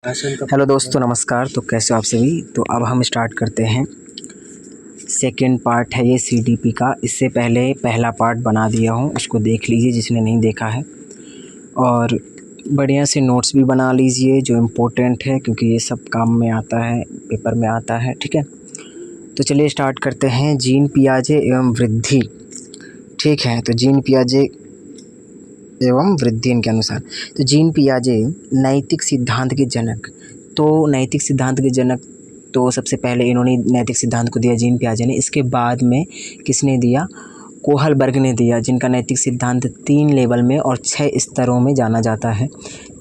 Hello दोस्तों, नमस्कार। तो कैसे हो आप सभी। तो अब हम स्टार्ट करते हैं। सेकंड पार्ट है ये सीडीपी का। इससे पहले पहला पार्ट बना दिया हूँ, उसको देख लीजिए जिसने नहीं देखा है, और बढ़िया से नोट्स भी बना लीजिए जो इम्पोर्टेंट है, क्योंकि ये सब काम में आता है, पेपर में आता है। ठीक है, तो चलिए स्टार्ट करते हैं। जीन पियाजे एवं वृद्धि। ठीक है, तो जीन पियाजे एवं वृद्धि इनके अनुसार। तो जीन पियाजे नैतिक सिद्धांत के जनक। तो नैतिक सिद्धांत के जनक तो सबसे पहले इन्होंने नैतिक सिद्धांत को दिया जीन पियाजे ने। इसके बाद में किसने दिया? कोहलबर्ग ने दिया, जिनका नैतिक सिद्धांत 3 लेवल में और 6 स्तरों में जाना जाता है।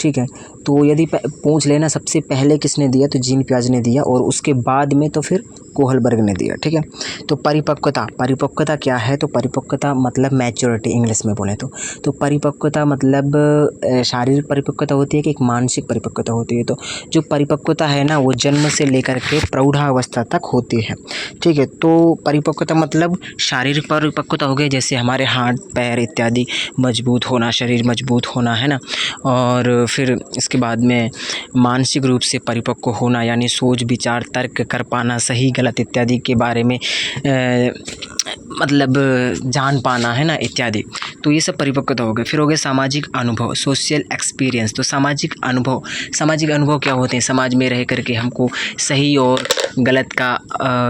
ठीक है, तो यदि पूछ लेना सबसे पहले किसने दिया, तो जीन पियाजे ने दिया, और उसके बाद में तो फिर कोहलबर्ग ने दिया। ठीक है, तो परिपक्वता क्या है? तो परिपक्वता मतलब मैच्योरिटी, इंग्लिश में बोले तो परिपक्वता मतलब शारीरिक परिपक्वता होती है कि एक मानसिक परिपक्वता होती है। तो जो परिपक्वता है ना, वो जन्म से लेकर के प्रौढ़ावस्था तक होती है। ठीक है, तो परिपक्वता मतलब शारीरिक परिपक्वता हो गई, जैसे हमारे हाथ पैर इत्यादि मजबूत होना, शरीर मजबूत होना, है ना। और फिर इसके बाद में मानसिक रूप से परिपक्व होना, यानी सोच विचार तर्क कर पाना, सही गलत इत्यादि के बारे में मतलब जान पाना, है ना, इत्यादि। तो ये सब परिपक्वता हो गए। फिर हो गए सामाजिक अनुभव, सोशल एक्सपीरियंस। तो सामाजिक अनुभव क्या होते हैं? समाज में रह करके हमको सही और गलत का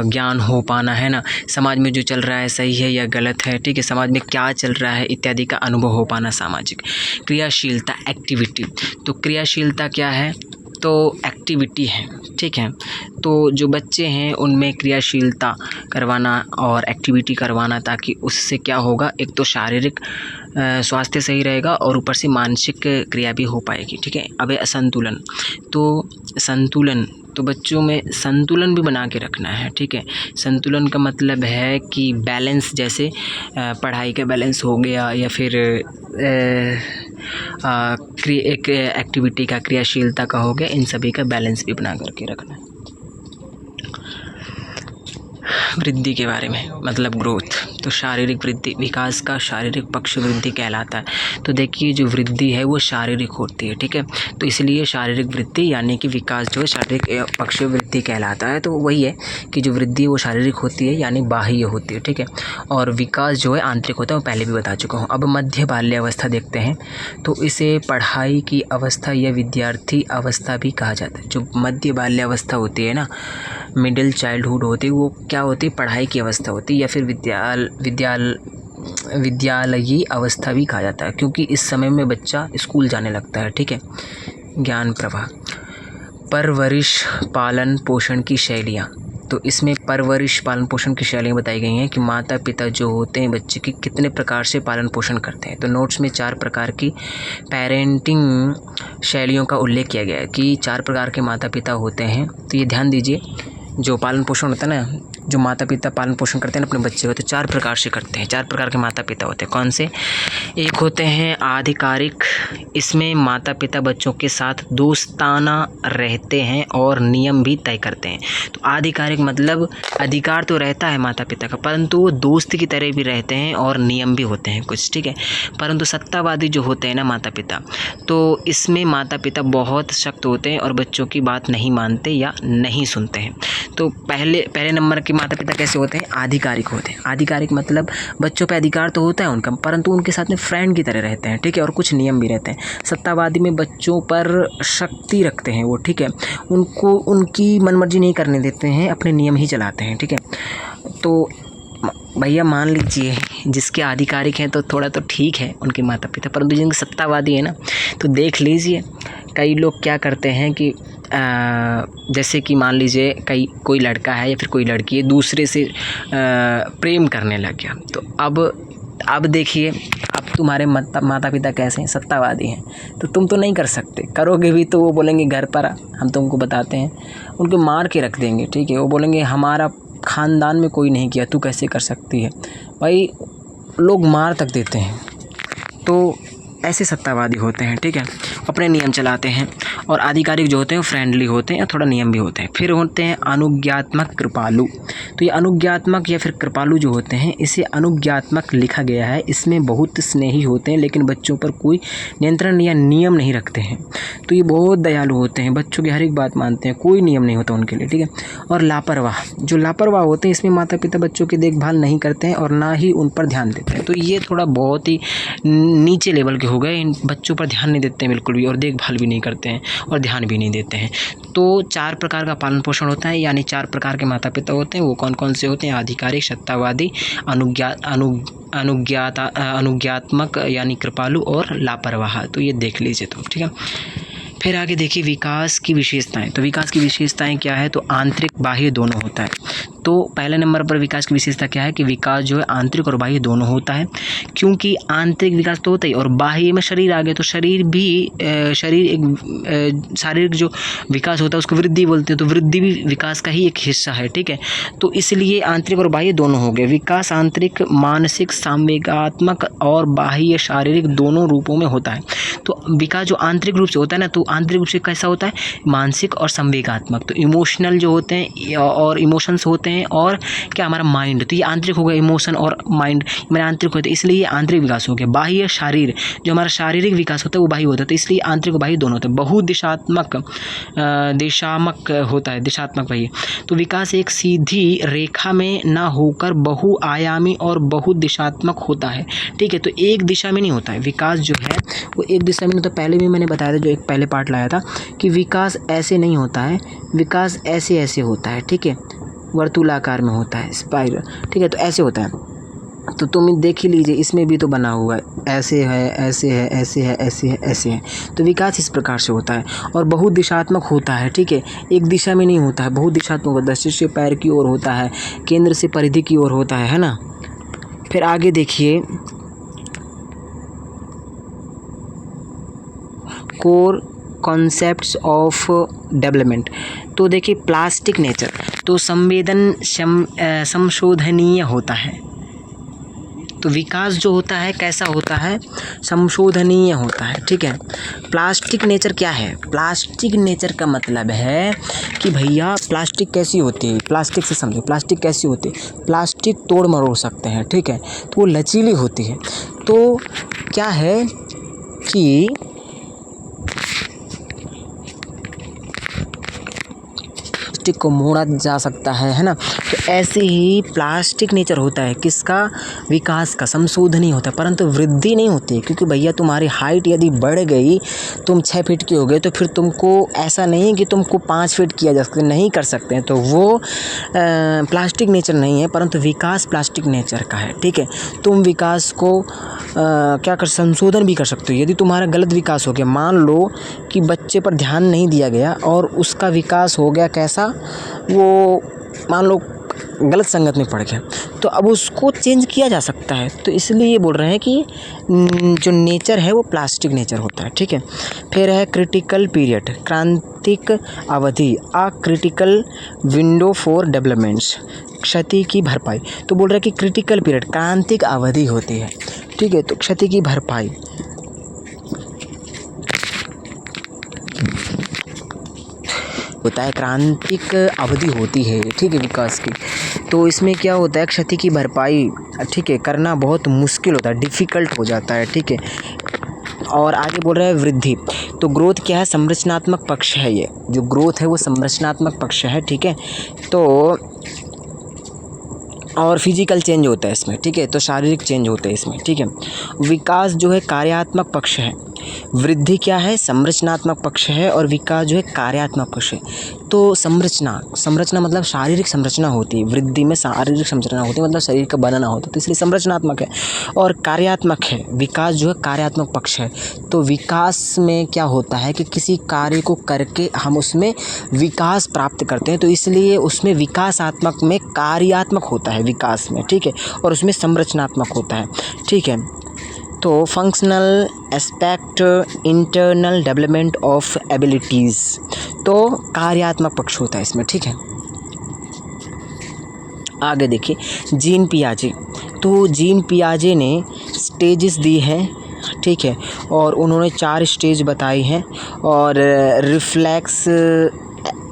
ज्ञान हो पाना, है ना। समाज में जो चल रहा है सही है या गलत है, ठीक है, समाज में क्या चल रहा है इत्यादि का अनुभव हो पाना सामाजिक। क्रियाशीलता, एक्टिविटी। तो क्रियाशीलता क्या है? तो एक्टिविटी है। ठीक है, तो जो बच्चे हैं उनमें क्रियाशीलता करवाना और एक्टिविटी करवाना, ताकि उससे क्या होगा, एक तो शारीरिक स्वास्थ्य सही रहेगा और ऊपर से मानसिक क्रिया भी हो पाएगी। ठीक है, अब असंतुलन। तो संतुलन, तो बच्चों में संतुलन भी बना के रखना है। ठीक है, संतुलन का मतलब है कि बैलेंस, जैसे पढ़ाई का बैलेंस हो गया, या फिर एक एक्टिविटी का, क्रियाशीलता का हो गया, इन सभी का बैलेंस भी बना करके रखना है। वृद्धि के बारे में मतलब ग्रोथ। तो शारीरिक वृद्धि, विकास का शारीरिक पक्ष वृद्धि कहलाता है। तो देखिए, जो वृद्धि है वो शारीरिक होती है। ठीक है, तो इसलिए शारीरिक वृद्धि यानी कि विकास जो है शारीरिक पक्ष वृद्धि कहलाता है। तो वही है कि जो वृद्धि है वो शारीरिक होती है, यानी बाह्य होती है। ठीक है, और विकास जो है आंतरिक होता है, वो पहले भी बता चुका हूँ। अब मध्य बाल्यावस्था देखते हैं। तो इसे पढ़ाई की अवस्था या विद्यार्थी अवस्था भी कहा जाता है। जो मध्य बाल्यावस्था होती है ना, मिडिल चाइल्डहुड होती है, वो क्या होती है? पढ़ाई की अवस्था होती है, या फिर विद्यालयी अवस्था भी कहा जाता है, क्योंकि इस समय में बच्चा स्कूल जाने लगता है। ठीक है, ज्ञान प्रवाह। परवरिश पालन पोषण की शैलियाँ। तो इसमें परवरिश पालन पोषण की शैलियाँ बताई गई हैं कि माता पिता जो होते हैं बच्चे की कितने प्रकार से पालन पोषण करते हैं। तो नोट्स में 4 प्रकार की पेरेंटिंग शैलियों का उल्लेख किया गया है कि 4 प्रकार के माता पिता होते हैं। तो ये ध्यान दीजिए, जो पालन पोषण होता है ना, जो माता पिता पालन पोषण करते हैं ना अपने बच्चे को, तो 4 प्रकार से करते हैं। 4 प्रकार के माता पिता होते हैं। कौन से? एक होते हैं आधिकारिक। इसमें माता पिता बच्चों के साथ दोस्ताना रहते हैं और नियम भी तय करते हैं। तो आधिकारिक मतलब अधिकार तो रहता है माता पिता का, परंतु वो दोस्त की तरह भी रहते हैं और नियम भी होते हैं कुछ। ठीक है, परंतु सत्तावादी जो होते हैं ना माता पिता, तो इसमें माता पिता बहुत सख्त होते हैं और बच्चों की बात नहीं मानते या नहीं सुनते हैं। तो पहले नंबर के माता पिता कैसे होते हैं? आधिकारिक होते हैं। आधिकारिक मतलब बच्चों पे अधिकार तो होता है उनका, परंतु उनके साथ में फ्रेंड की तरह रहते हैं। ठीक है, और कुछ नियम भी रहते हैं। सत्तावादी में बच्चों पर शक्ति रखते हैं वो। ठीक है, उनको उनकी मनमर्जी नहीं करने देते हैं, अपने नियम ही चलाते हैं। ठीक है, तो भैया मान लीजिए जिसके आधिकारिक हैं तो थोड़ा तो ठीक है उनके माता पिता, परंतु जिनके सत्तावादी है ना, तो देख लीजिए कई लोग क्या करते हैं कि जैसे कि मान लीजिए कोई लड़का है या फिर कोई लड़की है, दूसरे से प्रेम करने लग गया। तो अब देखिए, अब तुम्हारे माता पिता कैसे हैं? सत्तावादी हैं। तो तुम तो नहीं कर सकते, करोगे भी तो वो बोलेंगे घर पर हम तुमको बताते हैं, उनको मार के रख देंगे। ठीक है, वो बोलेंगे हमारा ख़ानदान में कोई नहीं किया, तू कैसे कर सकती है? भाई लोग मार तक देते हैं। तो ऐसे सत्तावादी होते हैं, ठीक है, अपने नियम चलाते हैं। और आधिकारिक जो होते हैं वो फ्रेंडली होते हैं या थोड़ा नियम भी होते हैं। फिर होते हैं अनुज्ञात्मक कृपालु। तो ये अनुज्ञात्मक या फिर कृपालु जो होते हैं, इसे अनुज्ञात्मक लिखा गया है। इसमें बहुत स्नेही होते हैं लेकिन बच्चों पर कोई नियंत्रण या नियम नहीं रखते हैं। तो ये बहुत दयालु होते हैं, बच्चों की हर एक बात मानते हैं, कोई नियम नहीं होता उनके लिए, ठीक है। और लापरवाह, जो लापरवाह होते हैं इसमें माता पिता बच्चों की देखभाल नहीं करते हैं और ना ही उन पर ध्यान देते हैं। तो ये थोड़ा बहुत ही नीचे लेवल के हो गए, इन बच्चों पर ध्यान नहीं देते हैं बिल्कुल भी, और देखभाल भी नहीं करते हैं और ध्यान भी नहीं देते हैं। तो 4 प्रकार का पालन पोषण होता है, यानी 4 प्रकार के माता पिता होते हैं। वो कौन कौन से होते हैं? आधिकारिक, सत्तावादी, अनुज्ञात्मक यानी कृपालु और लापरवाह। तो ये देख लीजिए तुम, ठीक है। फिर आगे देखिए विकास की विशेषताएं। तो विकास की विशेषताएं क्या है? तो आंतरिक बाह्य दोनों होता है। तो पहले नंबर पर विकास की विशेषता क्या है कि विकास जो है आंतरिक और बाह्य दोनों होता है। क्योंकि आंतरिक विकास तो होता ही, और बाह्य में शरीर आ गया तो शरीर भी शरीर एक शारीरिक जो विकास होता है उसको वृद्धि बोलते हैं। तो वृद्धि भी विकास का ही एक हिस्सा है, ठीक है। तो इसलिए आंतरिक और बाह्य दोनों हो गए। विकास आंतरिक, मानसिक, संवेगात्मक और बाह्य शारीरिक दोनों रूपों में होता है। तो विकास जो आंतरिक रूप से होता है ना, तो आंतरिक रूप से कैसा होता है? मानसिक और संवेगात्मक। तो इमोशनल जो होते हैं और इमोशंस होते हैं, और क्या हमारा माइंड, तो ये आंतरिक हो गया। इमोशन और माइंड हमारे आंतरिक होते हैं, इसलिए ये आंतरिक विकास हो गया। बाह्य शारीर, जो हमारा शारीरिक विकास होता है वो बाह्य होता है, तो इसलिए आंतरिक और बाह्य दोनों होते हैं। बहुदिशात्मक, दिशात्मक होता है, दिशात्मक बाह्य। तो विकास एक सीधी रेखा में ना होकर बहुआयामी और बहुदिशात्मक होता है, ठीक है। तो एक दिशा में नहीं होता है विकास जो है, वो एक दिशा में नहीं। तो पहले भी मैंने बताया था, जो एक पहले पार्ट लाया था, कि विकास ऐसे नहीं होता है, विकास ऐसे ऐसे होता है, ठीक है, वर्तुलाकार में होता है, स्पाइरल, ठीक है। तो ऐसे होता है। तो तुम देख ही लीजिए, इसमें भी तो बना हुआ है, ऐसे है, ऐसे है, ऐसे है, ऐसे है, ऐसे है। तो विकास इस प्रकार से होता है। और बहुदिशात्मक होता है, ठीक है, एक दिशा में नहीं होता है, बहुदिशात्मक होता है। दृष्टि से पैर की ओर होता है, केंद्र से परिधि की ओर होता है ना। फिर आगे देखिए, कोर कॉन्सेप्ट्स ऑफ डेवलपमेंट। तो देखिए प्लास्टिक नेचर, तो संशोधनीय होता है। तो विकास जो होता है कैसा होता है? संशोधनीय होता है, ठीक है। प्लास्टिक नेचर क्या है? प्लास्टिक नेचर का मतलब है कि भैया प्लास्टिक कैसी होती है, प्लास्टिक से समझो, प्लास्टिक कैसी होती है? प्लास्टिक तोड़ मरोड़ सकते हैं, ठीक है, तो वो लचीली होती है। तो क्या है कि प्लास्टिक को मोड़ा जा सकता है ना। तो ऐसे ही प्लास्टिक नेचर होता है किसका? विकास का। संशोधनीय होता है, परंतु वृद्धि नहीं होती है। क्योंकि भैया तुम्हारी हाइट यदि बढ़ गई, तुम 6 फीट की हो गए, तो फिर तुमको ऐसा नहीं कि तुमको 5 फीट किया जा सकता है, नहीं कर सकते हैं। तो वो प्लास्टिक नेचर नहीं है, परंतु विकास प्लास्टिक नेचर का है, ठीक है। तुम विकास को क्या कर संशोधन भी कर सकते हो। यदि तुम्हारा गलत विकास हो गया, मान लो कि बच्चे पर ध्यान नहीं दिया गया और उसका विकास हो गया कैसा, वो मान लो गलत संगत में पड़ गया, तो अब उसको चेंज किया जा सकता है। तो इसलिए ये बोल रहे हैं कि जो नेचर है वो प्लास्टिक नेचर होता है, ठीक है। फिर है क्रिटिकल पीरियड, क्रांतिक अवधि, a critical window for developments, क्षति की भरपाई। तो बोल रहे हैं कि क्रिटिकल पीरियड क्रांतिक अवधि होती है, ठीक है। तो क्षति की भरपाई होता है, क्रांतिक अवधि होती है, ठीक है, विकास की। तो इसमें क्या होता है? क्षति की भरपाई, ठीक है, करना बहुत मुश्किल होता है, डिफ़िकल्ट हो जाता है, ठीक है। और आगे बोल रहा है वृद्धि। तो ग्रोथ क्या है? संरचनात्मक पक्ष है, ये जो ग्रोथ है वो संरचनात्मक पक्ष है, ठीक है। तो और फिजिकल चेंज होता है इसमें, ठीक है, तो शारीरिक चेंज होते हैं इसमें, ठीक है। विकास जो है कार्यात्मक पक्ष है, वृद्धि क्या है? संरचनात्मक पक्ष है, और विकास जो है कार्यात्मक पक्ष है। तो संरचना मतलब शारीरिक संरचना होती है, वृद्धि में शारीरिक संरचना होती है, मतलब शरीर का बनना होता है, तो इसलिए संरचनात्मक है। और कार्यात्मक है, विकास जो है कार्यात्मक पक्ष है। तो विकास में क्या होता है कि किसी कार्य को करके हम उसमें विकास प्राप्त करते हैं, तो इसलिए उसमें विकासात्मक में कार्यात्मक होता है विकास में, ठीक है, और उसमें संरचनात्मक होता है, ठीक है। तो functional aspect, internal development of abilities, तो कार्यात्मक पक्ष होता है इसमें, ठीक है। आगे देखिए जीन पियाजे। तो जीन पियाजे ने स्टेजेस दी है, ठीक है। और उन्होंने 4 स्टेज बताई हैं। और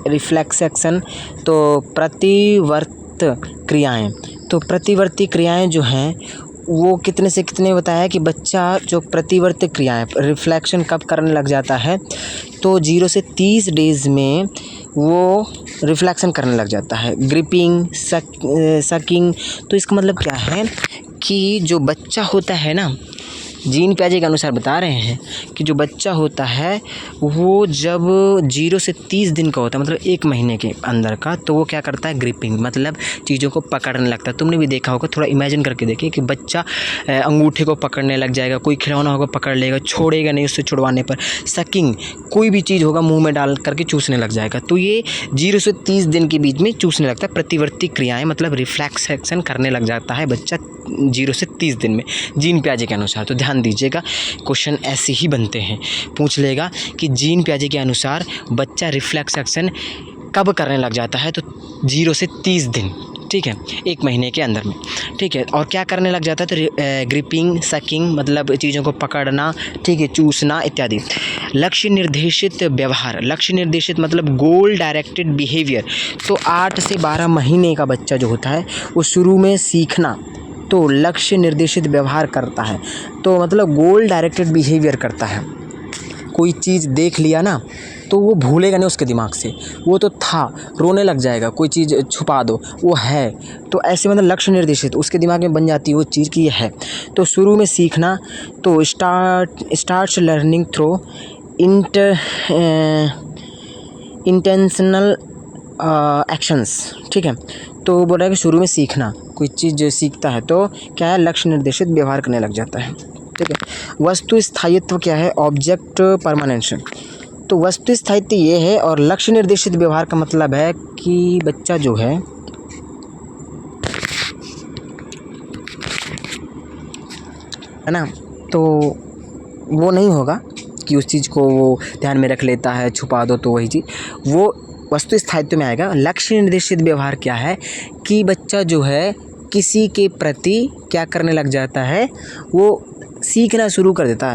रिफ्लेक्सेशन तो प्रतिवर्त क्रियाएं। तो प्रतिवर्ती क्रियाएं जो हैं वो कितने से कितने बताया कि बच्चा जो प्रतिवर्ती क्रियाएं रिफ्लेक्शन कब करने लग जाता है, तो 0 से 30 डेज़ में वो रिफ्लेक्शन करने लग जाता है। ग्रिपिंग, सकिंग, तो इसका मतलब क्या है कि जो बच्चा होता है ना, जीन पियाजे के अनुसार बता रहे हैं कि जो बच्चा होता है वो जब 0 से 30 दिन का होता है, मतलब 1 महीने के अंदर का, तो वो क्या करता है, ग्रिपिंग, मतलब चीज़ों को पकड़ने लगता है। तुमने भी देखा होगा, थोड़ा इमेजिन करके देखिए कि बच्चा अंगूठे को पकड़ने लग जाएगा, कोई खिलौना होगा पकड़ लेगा, छोड़ेगा नहीं उससे छुड़वाने पर। सकिंग, कोई भी चीज़ होगा मुंह में डाल करके चूसने लग जाएगा। तो ये 0 से 30 दिन के बीच में चूसने लगता है। प्रतिवर्ती क्रियाएँ मतलब रिफ्लेक्सेशन करने लग जाता है बच्चा 0 से 30 दिन में, जीन पियाजे के अनुसार। तो ध्यान दीजिएगा, क्वेश्चन ऐसे ही बनते हैं, पूछ लेगा कि जीन पियाजे के अनुसार बच्चा रिफ्लेक्स एक्शन कब करने लग जाता है, तो 0 से 30 दिन, ठीक है, 1 महीने के अंदर में, ठीक है। और क्या करने लग जाता है, तो ग्रिपिंग, सकिंग मतलब चीज़ों को पकड़ना, ठीक है, चूसना इत्यादि। लक्ष्य निर्देशित व्यवहार, लक्ष्य निर्देशित मतलब गोल डायरेक्टेड बिहेवियर। तो 8 से 12 महीने का बच्चा जो होता है वो शुरू में सीखना, तो लक्ष्य निर्देशित व्यवहार करता है, तो मतलब गोल डायरेक्टेड बिहेवियर करता है। कोई चीज़ देख लिया ना तो वो भूलेगा नहीं उसके दिमाग से, वो तो था, रोने लग जाएगा, कोई चीज़ छुपा दो, वो है, तो ऐसे मतलब लक्ष्य निर्देशित उसके दिमाग में बन जाती है वो चीज़ कि ये है। तो शुरू में सीखना, तो starts learning through intentional actions, ठीक है। तो बोल रहा है कि शुरू में सीखना, कोई चीज़ जो सीखता है तो क्या है, लक्ष्य निर्देशित व्यवहार करने लग जाता है, ठीक है। वस्तु स्थायित्व क्या है, ऑब्जेक्ट परमानेंस। तो वस्तु स्थायित्व ये है, और लक्ष्य निर्देशित व्यवहार का मतलब है कि बच्चा जो है ना, तो वो नहीं होगा कि उस चीज़ को वो ध्यान में रख लेता है, छुपा दो, तो वही चीज़ वो वस्तु स्थायित्व में आएगा। लक्ष्य निर्देशित व्यवहार क्या है कि बच्चा जो है किसी के प्रति क्या करने लग जाता है, वो सीखना शुरू कर देता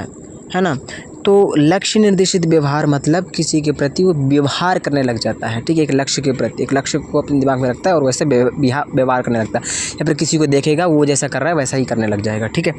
है ना। तो लक्ष्य निर्देशित व्यवहार मतलब किसी के प्रति वो व्यवहार करने लग जाता है, ठीक है, एक लक्ष्य के प्रति, एक लक्ष्य को अपने दिमाग में रखता है और वैसे व्यवहार करने लगता है, या फिर किसी को देखेगा वो जैसा कर रहा है वैसा ही करने लग जाएगा, ठीक है।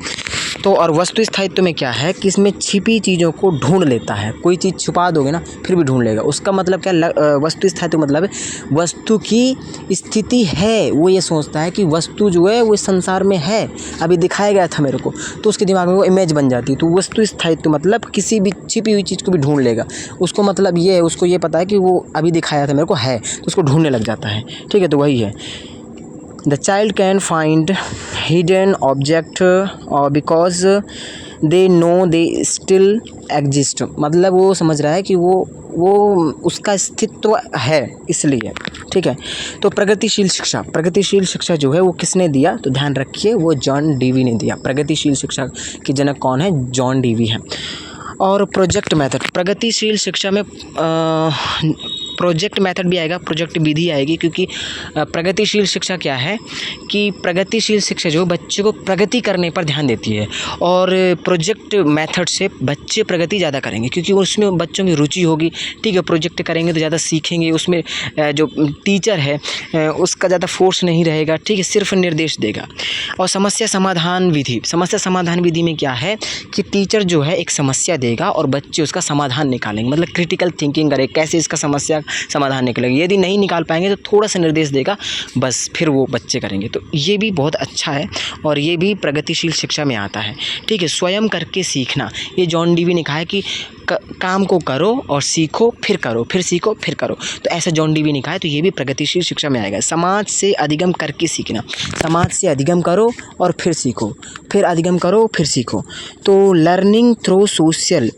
तो और वस्तु स्थायित्व में क्या है कि इसमें छिपी चीज़ों को ढूंढ लेता है, कोई चीज़ छुपा दोगे ना फिर भी ढूंढ लेगा। उसका मतलब क्या, वस्तु स्थायित्व मतलब वस्तु की स्थिति है, वो ये सोचता है कि वस्तु जो है वो संसार में है, अभी दिखाया गया था मेरे को, तो उसके दिमाग में वो इमेज बन जाती है। तो वस्तु स्थायित्व मतलब किसी भी छिपी हुई चीज़ को भी ढूंढ लेगा, उसको मतलब ये है, उसको ये पता है कि वो अभी दिखाया था मेरे को है, तो उसको ढूंढने लग जाता है, ठीक है। तो वही है, the child can find hidden object because they know they still exist। मतलब वो समझ रहा है कि वो उसका अस्तित्व है इसलिए, ठीक है। तो प्रगतिशील शिक्षा जो है वो किसने दिया, तो ध्यान रखिए वो जॉन डीवी ने दिया। प्रगतिशील शिक्षा के जनक कौन है, जॉन डीवी है। और प्रोजेक्ट मेथड, प्रगतिशील शिक्षा में प्रोजेक्ट मेथड भी आएगा, प्रोजेक्ट विधि आएगी, क्योंकि प्रगतिशील शिक्षा क्या है कि प्रगतिशील शिक्षा जो बच्चे को प्रगति करने पर ध्यान देती है, और प्रोजेक्ट मेथड से बच्चे प्रगति ज़्यादा करेंगे क्योंकि उसमें बच्चों की रुचि होगी, ठीक है। प्रोजेक्ट करेंगे तो ज़्यादा सीखेंगे, उसमें जो टीचर है उसका ज़्यादा फोर्स नहीं रहेगा, ठीक है, सिर्फ निर्देश देगा। और समस्या समाधान विधि में क्या है कि टीचर जो है एक समस्या देगा और बच्चे उसका समाधान निकालेंगे, मतलब क्रिटिकल थिंकिंग करें कैसे इसका समस्या समाधान निकलेगा। यदि नहीं निकाल पाएंगे तो थोड़ा सा निर्देश देगा, बस फिर वो बच्चे करेंगे। तो ये भी बहुत अच्छा है और ये भी प्रगतिशील शिक्षा में आता है, ठीक है। स्वयं करके सीखना, ये जॉन डीवी ने कहा है कि काम को करो और सीखो, फिर करो, फिर सीखो, फिर करो, तो ऐसा जॉन डीवी ने कहा है। तो ये भी प्रगतिशील शिक्षा में आएगा। समाज से अधिगम करके सीखना, समाज से अधिगम करो और फिर सीखो, फिर अधिगम करो, फिर सीखो। तो लर्निंग थ्रू सोशल,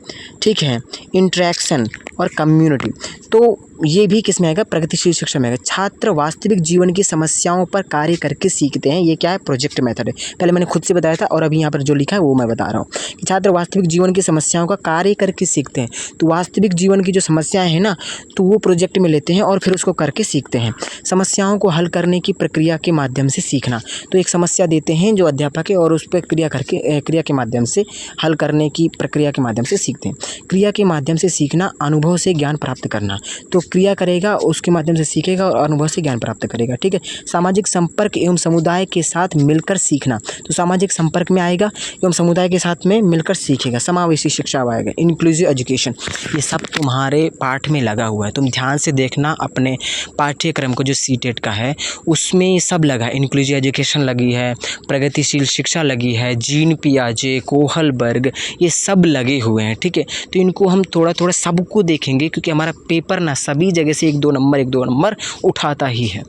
ठीक है, इंटरेक्शन और कम्युनिटी, तो ये भी किस में आएगा, प्रगतिशील शिक्षा में आएगा। छात्र वास्तविक जीवन की समस्याओं पर कार्य करके सीखते हैं, ये क्या है, प्रोजेक्ट मेथड है। पहले मैंने खुद से बताया था और अभी यहाँ पर जो लिखा है वो मैं बता रहा हूँ कि छात्र वास्तविक जीवन की समस्याओं का कार्य करके सीखते हैं। तो वास्तविक जीवन की जो समस्याएं हैं ना, तो वो प्रोजेक्ट में लेते हैं और फिर उसको करके सीखते हैं। समस्याओं को हल करने की प्रक्रिया के माध्यम से सीखना, तो एक समस्या देते हैं जो अध्यापक है और उस पर क्रिया के माध्यम से हल करने की प्रक्रिया के माध्यम से सीखते हैं। क्रिया के माध्यम से सीखना, अनुभव से ज्ञान प्राप्त करना, तो क्रिया करेगा उसके माध्यम से सीखेगा और अनुभव से ज्ञान प्राप्त करेगा। ठीक है। सामाजिक संपर्क एवं समुदाय के साथ मिलकर सीखना, तो सामाजिक संपर्क में आएगा एवं समुदाय के साथ में मिलकर सीखेगा। समावेशी शिक्षा आएगा, इंक्लूसिव एजुकेशन। ये सब तुम्हारे पाठ में लगा हुआ है, तुम ध्यान से देखना। अपने पाठ्यक्रम को जो सीटेट का है उसमें ये सब लगा है। इंक्लूसिव एजुकेशन लगी है, प्रगतिशील शिक्षा लगी है, जीन पियाजे, कोहलबर्ग, ये सब लगे हुए हैं। ठीक है। तो इनको हम थोड़ा थोड़ा सबको देखेंगे क्योंकि हमारा पेपर ना सभी जगह से एक दो नंबर उठाता ही है।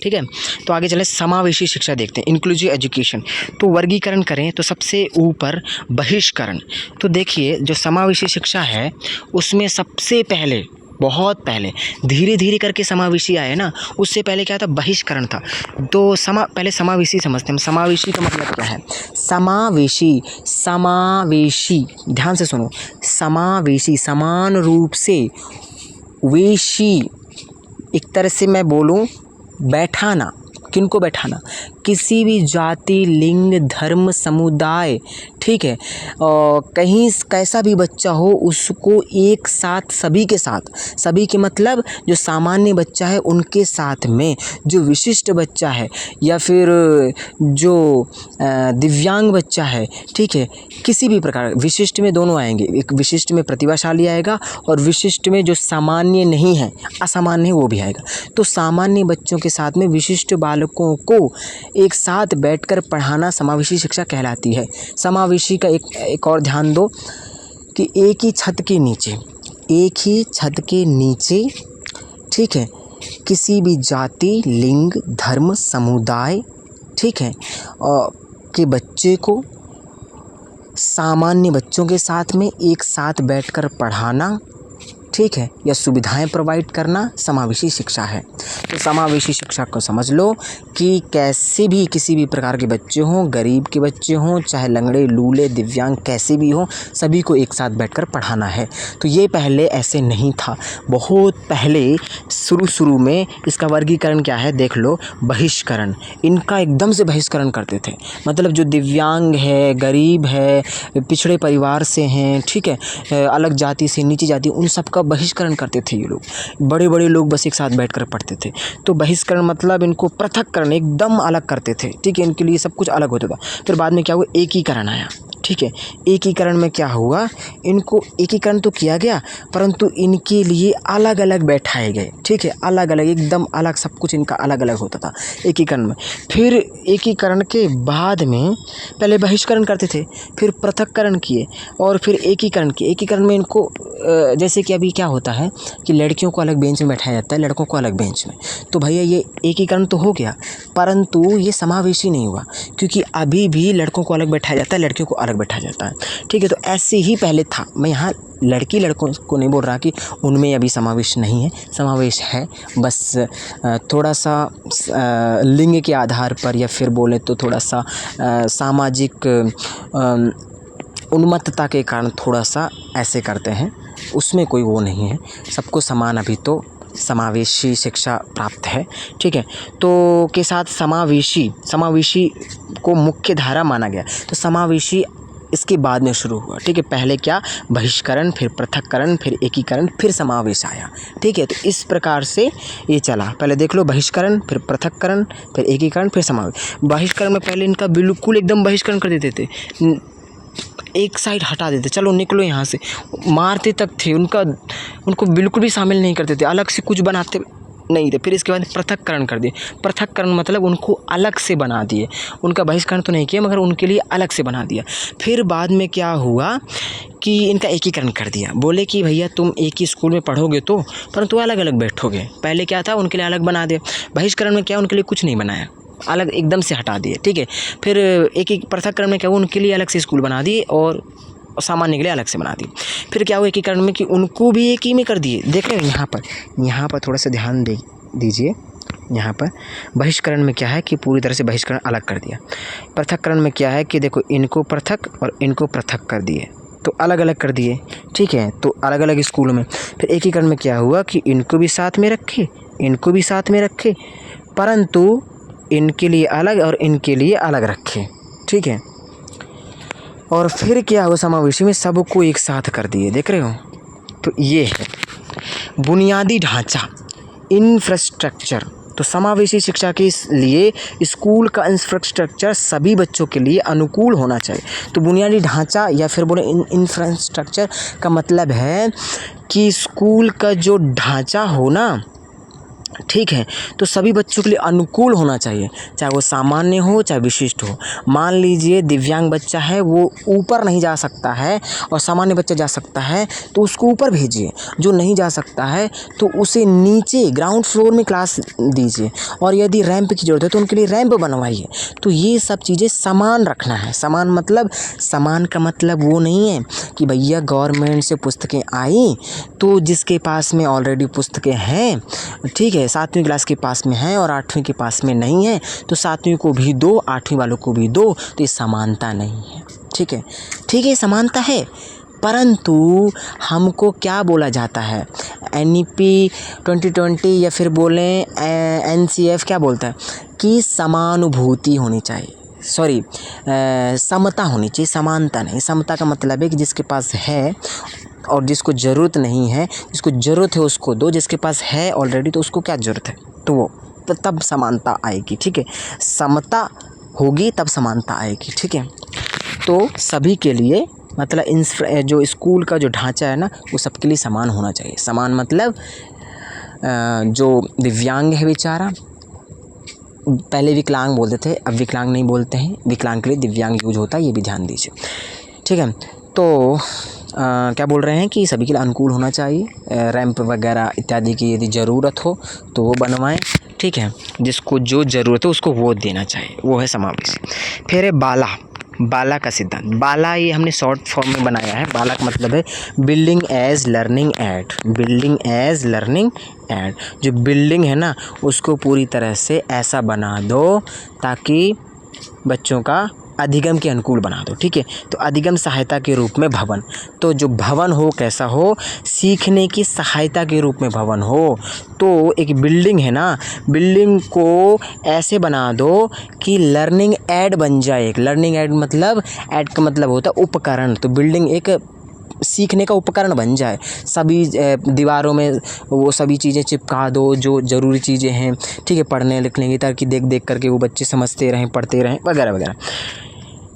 ठीक है। तो आगे चले, समावेशी शिक्षा देखते हैं, इंक्लूसिव एजुकेशन। तो वर्गीकरण करें तो सबसे ऊपर बहिष्करण। तो देखिए जो समावेशी शिक्षा है उसमें सबसे पहले, बहुत पहले, धीरे धीरे करके समावेशी आए ना, उससे पहले क्या था, बहिष्करण था। तो पहले समावेशी समझते हैं। समावेशी का मतलब क्या है? समावेशी ध्यान से सुनो। समावेशी समान रूप से, वेशी एक तरह से मैं बोलूं बैठाना। किनको बैठाना? किसी भी जाति, लिंग, धर्म, समुदाय, ठीक है, कहीं कैसा भी बच्चा हो उसको एक साथ, सभी के साथ, सभी के मतलब जो सामान्य बच्चा है उनके साथ में, जो विशिष्ट बच्चा है या फिर जो दिव्यांग बच्चा है, ठीक है, किसी भी प्रकार, विशिष्ट में दोनों आएंगे। एक विशिष्ट में प्रतिभाशाली आएगा और विशिष्ट में जो सामान्य नहीं है, असामान्य है, वो भी आएगा। तो सामान्य बच्चों के साथ में विशिष्ट बालकों को एक साथ बैठकर पढ़ाना समावेशी शिक्षा कहलाती है। समावेशी का एक और ध्यान दो कि एक ही छत के नीचे, ठीक है, किसी भी जाति, लिंग, धर्म, समुदाय, ठीक है, के बच्चे को सामान्य बच्चों के साथ में एक साथ बैठकर पढ़ाना, ठीक है, या सुविधाएं प्रोवाइड करना समावेशी शिक्षा है। तो समावेशी शिक्षा को समझ लो कि कैसे भी किसी भी प्रकार के बच्चे हों, गरीब के बच्चे हों, चाहे लंगड़े, लूले, दिव्यांग, कैसे भी हों, सभी को एक साथ बैठकर पढ़ाना है। तो ये पहले ऐसे नहीं था, बहुत पहले शुरू में इसका वर्गीकरण क्या है देख लो, बहिष्करण। इनका एकदम से बहिष्करण करते थे, मतलब जो दिव्यांग है, गरीब है, पिछड़े परिवार से हैं, ठीक है, अलग जाति से, नीची जाति, उन सब का बहिष्करण करते थे ये लोग। बड़े बड़े लोग बस एक साथ बैठकर पढ़ते थे। तो बहिष्करण मतलब इनको पृथक्करण, एकदम अलग करते थे। ठीक है। इनके लिए सब कुछ अलग होता था। फिर बाद में क्या हुआ, एकीकरण आया। ठीक है। एकीकरण में क्या हुआ, इनको एकीकरण तो किया गया परंतु इनके लिए अलग अलग बैठाए गए। ठीक है। अलग अलग, एकदम अलग, सब कुछ इनका अलग अलग होता था एकीकरण में। फिर एकीकरण के बाद में पहले बहिष्करण करते थे, फिर पृथक्करण किए और फिर एकीकरण किए। एकीकरण में इनको जैसे कि अभी क्या होता है कि लड़कियों को अलग बेंच में बैठाया जाता है, लड़कों को अलग बेंच में। तो भैया ये एकीकरण तो हो गया परंतु ये समावेशी नहीं हुआ, क्योंकि अभी भी लड़कों को अलग बैठाया जाता है, लड़कियों को अलग बैठाया जाता है। ठीक है। तो ऐसे ही पहले था। मैं यहाँ लड़कों को नहीं बोल रहा कि उनमें अभी समावेश नहीं है, समावेश है, बस थोड़ा सा लिंग के आधार पर या फिर बोले तो थोड़ा सा सामाजिक उन्मत्तता के कारण थोड़ा सा ऐसे करते हैं, उसमें कोई वो नहीं है। सबको समान अभी तो समावेशी शिक्षा प्राप्त है। ठीक है। तो के साथ समावेशी को मुख्य धारा माना गया। तो समावेशी इसके बाद में शुरू हुआ। ठीक है। पहले क्या, बहिष्करण, फिर पृथक्करण, फिर एकीकरण, फिर समावेश आया। ठीक है। तो इस प्रकार से ये चला। पहले देख लो, बहिष्करण, फिर पृथक्करण, फिर एकीकरण, फिर समावेश। बहिष्करण में पहले इनका बिल्कुल एकदम बहिष्करण कर देते थे, एक साइड हटा देते, चलो निकलो यहाँ से, मारते तक थे। उनको बिल्कुल भी शामिल नहीं करते थे, अलग से कुछ बनाते नहीं थे। फिर इसके बाद पृथक्करण कर दिए। पृथक्करण मतलब उनको अलग से बना दिए, उनका बहिष्करण तो नहीं किया मगर उनके लिए अलग से बना दिया। फिर बाद में क्या हुआ कि इनका एकीकरण कर दिया। बोले कि भैया तुम एक ही स्कूल में पढ़ोगे तो, परंतु अलग अलग बैठोगे। पहले क्या था, उनके लिए अलग बना दिया। बहिष्करण में क्या, उनके लिए कुछ नहीं बनाया, अलग एकदम से हटा दिए। ठीक है। फिर एक पृथक्करण में क्या हुआ, उनके लिए अलग से स्कूल बना दिए और सामान्य के लिए अलग से बना दिए। फिर क्या हुआ एकीकरण में कि उनको भी एक ही में कर दिए। देख रहे हैं यहाँ पर थोड़ा सा ध्यान दीजिए। यहाँ पर बहिष्करण में क्या है कि पूरी तरह से बहिष्करण अलग कर दिया। पृथक्करण में क्या है कि देखो, इनको पृथक और इनको पृथक कर दिए। तो अलग अलग कर दिए, ठीक है। तो अलग अलग स्कूलों में फिर एकीकरण में क्या हुआ कि इनको भी साथ में रखे, इनको भी साथ में रखे, परंतु इनके लिए अलग और इनके लिए अलग रखे, ठीक है। और फिर क्या हुआ, समावेशी में सबको एक साथ कर दिए, देख रहे हो। तो ये है बुनियादी ढांचा, इंफ्रास्ट्रक्चर। तो समावेशी शिक्षा के लिए स्कूल का इंफ्रास्ट्रक्चर सभी बच्चों के लिए अनुकूल होना चाहिए। तो बुनियादी ढांचा या फिर बोले इंफ्रास्ट्रक्चर का मतलब है कि स्कूल का जो ढांचा हो ना, ठीक है, तो सभी बच्चों के लिए अनुकूल होना चाहिए, चाहे वो सामान्य हो चाहे विशिष्ट हो। मान लीजिए दिव्यांग बच्चा है, वो ऊपर नहीं जा सकता है और सामान्य बच्चा जा सकता है, तो उसको ऊपर भेजिए। जो नहीं जा सकता है तो उसे नीचे ग्राउंड फ्लोर में क्लास दीजिए, और यदि रैंप की ज़रूरत है तो उनके लिए रैंप बनवाइए। तो ये सब चीज़ें समान रखना है। समान मतलब, समान का मतलब वो नहीं है कि भैया गवर्नमेंट से पुस्तकें आई तो जिसके पास में ऑलरेडी पुस्तकें हैं, ठीक है, 7वीं क्लास के पास में है और 8वीं के पास में नहीं है, तो 7वीं को भी दो, 8वीं वालों को भी दो। तो ये समानता नहीं है, ठीक है, ठीक है, समानता है। परंतु हमको क्या बोला जाता है, NEP 2020 या फिर बोलें NCF क्या बोलता है कि समानुभूति होनी चाहिए, सॉरी समता होनी चाहिए, समानता नहीं। समता का मतलब है कि जिसके पास है और जिसको ज़रूरत नहीं है, जिसको ज़रूरत है उसको दो, जिसके पास है ऑलरेडी तो उसको क्या ज़रूरत है, तो वो तब समानता आएगी, ठीक है। समता होगी तब समानता आएगी, ठीक है। तो सभी के लिए मतलब जो स्कूल का जो ढांचा है ना, वो सबके लिए समान होना चाहिए। समान मतलब जो दिव्यांग है बेचारा, पहले विकलांग बोलते थे, अब विकलांग नहीं बोलते हैं, विकलांग के लिए दिव्यांग यूज होता है, ये भी ध्यान दीजिए, ठीक है। तो क्या बोल रहे हैं कि सभी के लिए अनुकूल होना चाहिए, रैंप वगैरह इत्यादि की यदि ज़रूरत हो तो वो बनवाएं, ठीक है। जिसको जो ज़रूरत है उसको वो देना चाहिए, वो है समावेशी। फिर है बाला, बाला का सिद्धांत। बाला ये हमने शॉर्ट फॉर्म में बनाया है। बाला का मतलब है building as learning aid, building as learning aid. जो बिल्डिंग है ना, उसको पूरी तरह से ऐसा बना दो ताकि बच्चों का अधिगम के अनुकूल बना दो, ठीक है। तो अधिगम सहायता के रूप में भवन, तो जो भवन हो कैसा हो, सीखने की सहायता के रूप में भवन हो। तो एक बिल्डिंग है ना, बिल्डिंग को ऐसे बना दो कि लर्निंग एड बन जाए। एक लर्निंग एड मतलब, एड का मतलब होता है उपकरण, तो बिल्डिंग एक सीखने का उपकरण बन जाए। सभी दीवारों में वो सभी चीज़ें चिपका दो जो ज़रूरी चीज़ें हैं, ठीक है, पढ़ने लिखने की, ताकि देख देख करके वो बच्चे समझते रहें, पढ़ते रहें वगैरह वगैरह,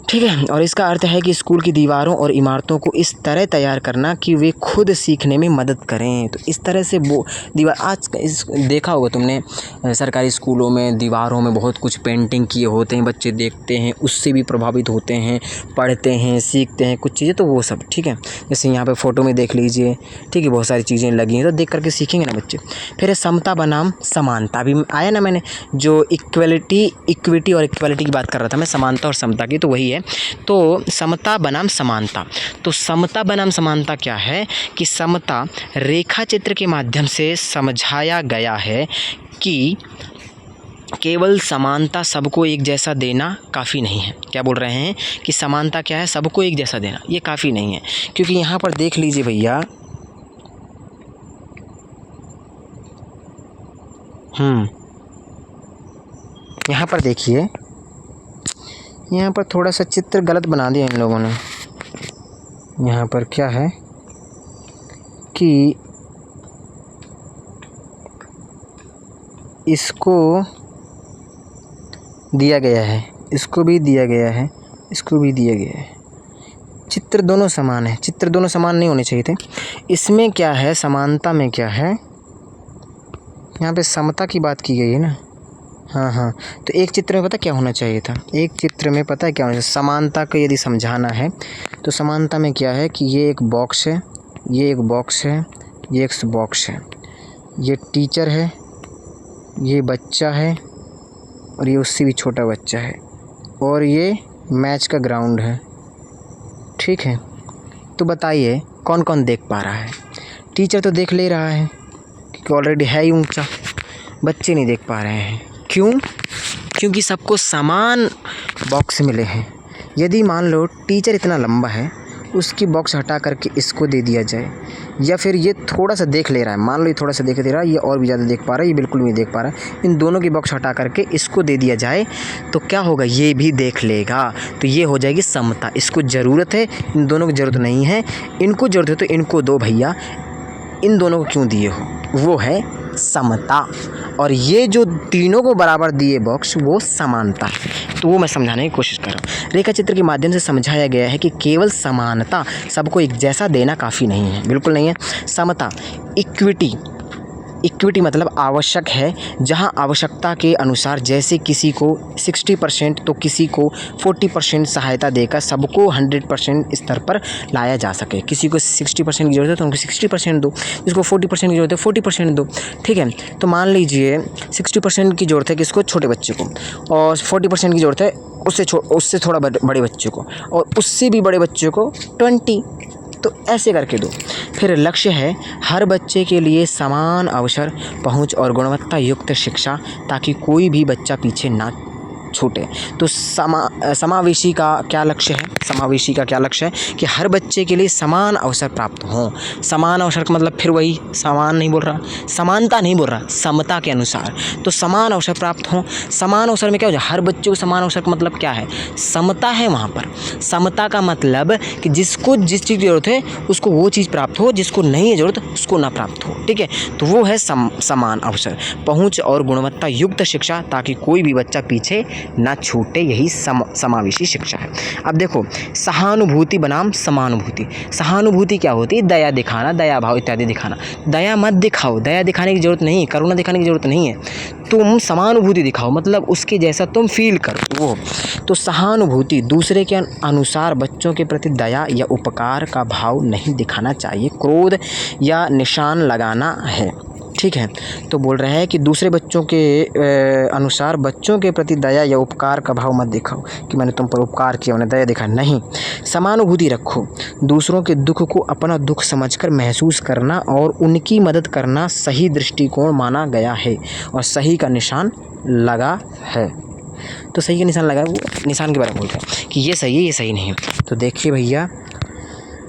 ठीक है। और इसका अर्थ है कि स्कूल की दीवारों और इमारतों को इस तरह तैयार करना कि वे खुद सीखने में मदद करें। तो इस तरह से वो दीवार, आज देखा होगा तुमने सरकारी स्कूलों में दीवारों में बहुत कुछ पेंटिंग किए होते हैं, बच्चे देखते हैं, उससे भी प्रभावित होते हैं, पढ़ते हैं, सीखते हैं कुछ चीज़ें, तो वो सब, ठीक है। जैसे यहाँ पे फ़ोटो में देख लीजिए, ठीक है, बहुत सारी चीज़ें लगी हैं, तो देख करके सीखेंगे ना बच्चे। फिर समता बनाम समानता, अभी आया ना, मैंने जो इक्विटी और इक्वालिटी की बात कर रहा था मैं, समानता और समता की, तो वही है। तो समता बनाम समानता, तो समता बनाम समानता क्या है कि समता रेखा चित्र के माध्यम से समझाया गया है कि केवल समानता सबको एक जैसा देना काफ़ी नहीं है। क्या बोल रहे हैं कि समानता क्या है, सबको एक जैसा देना, ये काफ़ी नहीं है। क्योंकि यहाँ पर देख लीजिए भैया, यहाँ पर देखिए, यहाँ पर थोड़ा सा चित्र गलत बना दिया इन लोगों ने। यहाँ पर क्या है कि इसको दिया गया है, इसको भी दिया गया है, इसको भी दिया गया है, चित्र दोनों समान है। चित्र दोनों समान नहीं होने चाहिए थे। इसमें क्या है, समानता में क्या है, यहाँ पे समता की बात की गई है ना, हाँ, तो एक चित्र में पता क्या होना चाहिए था, एक चित्र में पता है क्या होना चाहिए, समानता को यदि समझाना है तो समानता में क्या है कि ये एक बॉक्स है, ये एक बॉक्स है, ये एक बॉक्स है, ये टीचर है, ये बच्चा है और ये उससे भी छोटा बच्चा है, और ये मैच का ग्राउंड है, ठीक है। तो बताइए कौन कौन देख पा रहा है? टीचर तो देख ले रहा है क्योंकि ऑलरेडी है ही ऊंचा, बच्चे नहीं देख पा रहे हैं। क्यों? क्योंकि सबको समान बॉक्स मिले हैं। यदि मान लो टीचर इतना लंबा है उसकी बॉक्स हटा करके इसको दे दिया जाए, या फिर ये थोड़ा सा देख ले रहा है, मान लो ये थोड़ा सा देख दे रहा है, ये और भी ज़्यादा देख पा रहा है, ये बिल्कुल नहीं देख पा रहा है, इन दोनों की बॉक्स हटा करके इसको दे दिया जाए तो क्या होगा, ये भी देख लेगा। तो ये हो जाएगी समता। इसको ज़रूरत है, इन दोनों की ज़रूरत नहीं है, इनको ज़रूरत है तो इनको दो भैया, इन दोनों को क्यों दिए हो, वो है समता। और ये जो तीनों को बराबर दिए बॉक्स, वो समानता है। तो वो मैं समझाने की कोशिश कर रहा हूँ। रेखा चित्र के माध्यम से समझाया गया है कि केवल समानता, सबको एक जैसा देना काफ़ी नहीं है, बिल्कुल नहीं है। समता, इक्विटी, इक्विटी मतलब आवश्यक है, जहां आवश्यकता के अनुसार, जैसे किसी को 60% तो किसी को 40% सहायता देकर सबको 100% स्तर पर लाया जा सके। किसी को 60% की ज़रूरत है तो उनको 60% दो, जिसको 40% की ज़रूरत है 40% दो, ठीक है। तो मान लीजिए 60% की ज़रूरत है किसको, छोटे बच्चे को, और 40% की ज़रूरत है उससे थोड़ा बड़े बच्चे को, और उससे भी बड़े बच्चे को 20, तो ऐसे करके दो। फिर लक्ष्य है हर बच्चे के लिए समान अवसर, पहुंच और गुणवत्ता युक्त शिक्षा, ताकि कोई भी बच्चा पीछे ना छूटे। तो समावेशी का क्या लक्ष्य है, समावेशी का क्या लक्ष्य है कि हर बच्चे के लिए समान अवसर प्राप्त हों। समान अवसर का मतलब फिर वही, समान नहीं बोल रहा, समानता नहीं बोल रहा, समता के अनुसार। तो समान अवसर प्राप्त हों। समान अवसर में क्या हो जाए, हर बच्चे को समान अवसर का मतलब क्या है, समता है वहाँ पर। समता का मतलब कि जिसको जिस चीज़ की ज़रूरत है उसको वो चीज़ प्राप्त हो, जिसको नहीं है ज़रूरत उसको ना प्राप्त हो, ठीक है। तो वो है समान अवसर, पहुँच और गुणवत्ता युक्त शिक्षा, ताकि कोई भी बच्चा पीछे ना छूटे, यही समावेशी शिक्षा है। अब देखो, सहानुभूति बनाम समानुभूति। सहानुभूति क्या होती है, दया दिखाना, दया भाव इत्यादि दिखाना। दया मत दिखाओ, दया दिखाने की ज़रूरत नहीं है, करुणा दिखाने की ज़रूरत नहीं है, तुम समानुभूति दिखाओ, मतलब उसके जैसा तुम फील करो वो। तो सहानुभूति, दूसरे के अनुसार बच्चों के प्रति दया या उपकार का भाव नहीं दिखाना चाहिए, क्रोध या निशान लगाना है, ठीक है। तो बोल रहे हैं कि दूसरे बच्चों के अनुसार बच्चों के प्रति दया या उपकार का भाव मत दिखाओ कि मैंने तुम पर उपकार किया, उन्हें दया दिखा, नहीं। समानुभूति रखो, दूसरों के दुख को अपना दुख समझकर महसूस करना और उनकी मदद करना सही दृष्टिकोण माना गया है, और सही का निशान लगा है। तो सही का निशान लगा है, वो निशान के बारे में बोलते हैं कि ये सही है, ये सही नहीं है। तो देखिए भैया,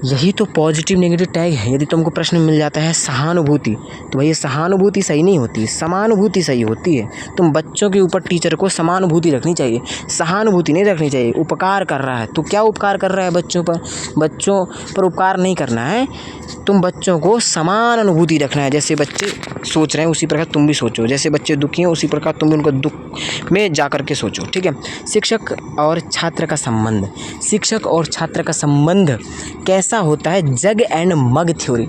यही तो पॉजिटिव नेगेटिव टैग है। यदि तुमको प्रश्न मिल जाता है सहानुभूति, तो भैया सहानुभूति सही नहीं होती, समानुभूति सही होती है। तुम बच्चों के ऊपर टीचर को समानुभूति रखनी चाहिए, सहानुभूति नहीं रखनी चाहिए। उपकार कर रहा है तो क्या उपकार कर रहा है बच्चों पर, बच्चों पर उपकार नहीं करना है, तुम बच्चों को समान अनुभूति रखना है। जैसे बच्चे सोच रहे हैं उसी प्रकार तुम भी सोचो, जैसे बच्चे दुखी हैं उसी प्रकार तुम भी उनको दुख में जा कर के सोचो, ठीक है। शिक्षक और छात्र का संबंध, शिक्षक और छात्र का संबंध कैसा होता है, जग एंड मग थ्योरी।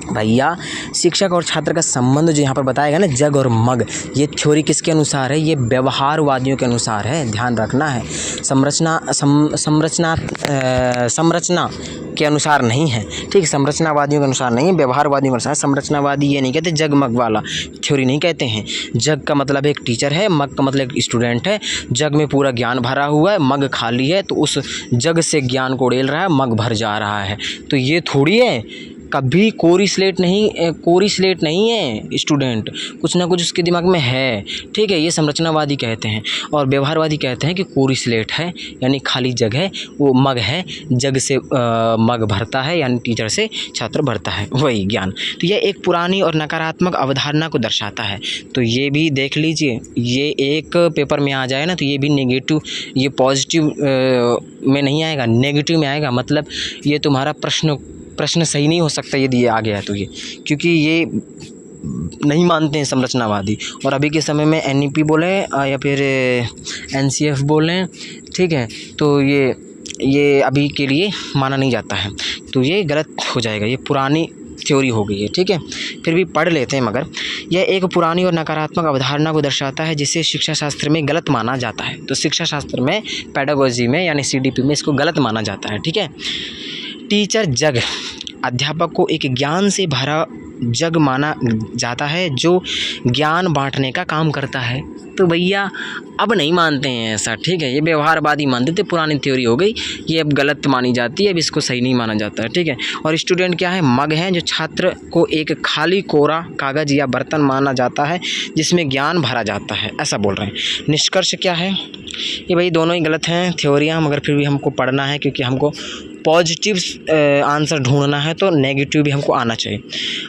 भैया शिक्षक और छात्र का संबंध जो यहाँ पर बताया गया ना, जग और मग, ये थ्योरी किसके अनुसार है, ये व्यवहारवादियों के अनुसार है, ध्यान रखना है। संरचना के अनुसार नहीं है, ठीक, संरचनावादियों के अनुसार नहीं है, व्यवहारवादियों के अनुसार। संरचनावादी ये नहीं कहते, जगमग वाला थ्योरी नहीं कहते हैं। जग का मतलब एक टीचर है, मग का मतलब एक स्टूडेंट है। जग में पूरा ज्ञान भरा हुआ है, मग खाली है, तो उस जग से ज्ञान को उड़ेल रहा है, मग भर जा रहा है। तो ये थोड़ी है, कभी कोरी स्लेट नहीं है स्टूडेंट, कुछ ना कुछ उसके दिमाग में है, ठीक है। ये संरचनावादी कहते हैं। और व्यवहारवादी कहते हैं कि कोरी स्लेट है, यानी खाली जग है, वो मग है, जग से मग भरता है, यानी टीचर से छात्र भरता है, वही ज्ञान। तो यह एक पुरानी और नकारात्मक अवधारणा को दर्शाता है। तो ये भी देख लीजिए, ये एक पेपर में आ जाए ना तो ये भी नेगेटिव, ये पॉजिटिव में नहीं आएगा, नेगेटिव में आएगा। मतलब ये तुम्हारा प्रश्न सही नहीं हो सकता यदि ये आ गया है तो, ये क्योंकि ये नहीं मानते हैं संरचनावादी। और अभी के समय में NEP बोले या फिर NCF बोलें, ठीक है, तो ये अभी के लिए माना नहीं जाता है, तो ये गलत हो जाएगा, ये पुरानी थ्योरी हो गई है, ठीक है। फिर भी पढ़ लेते हैं, मगर यह एक पुरानी और नकारात्मक अवधारणा को दर्शाता है जिसे शिक्षा शास्त्र में गलत माना जाता है। तो शिक्षा शास्त्र में, पेडागोजी में यानी CDP में इसको गलत माना जाता है, ठीक है। टीचर जग, अध्यापक को एक ज्ञान से भरा जग माना जाता है जो ज्ञान बांटने का काम करता है। तो भैया अब नहीं मानते हैं ऐसा, ठीक है। ये व्यवहारवादी मानते थे, पुरानी थ्योरी हो गई, ये अब गलत मानी जाती है, अब इसको सही नहीं माना जाता है, ठीक है। और स्टूडेंट क्या है, मग है, जो छात्र को एक खाली कोरा कागज़ या बर्तन माना जाता है जिसमें ज्ञान भरा जाता है, ऐसा बोल रहे हैं। निष्कर्ष क्या है, ये भाई दोनों ही गलत हैं थ्योरियाँ, मगर फिर भी हमको पढ़ना है क्योंकि हमको पॉजिटिव आंसर ढूंढना है तो नेगेटिव भी हमको आना चाहिए।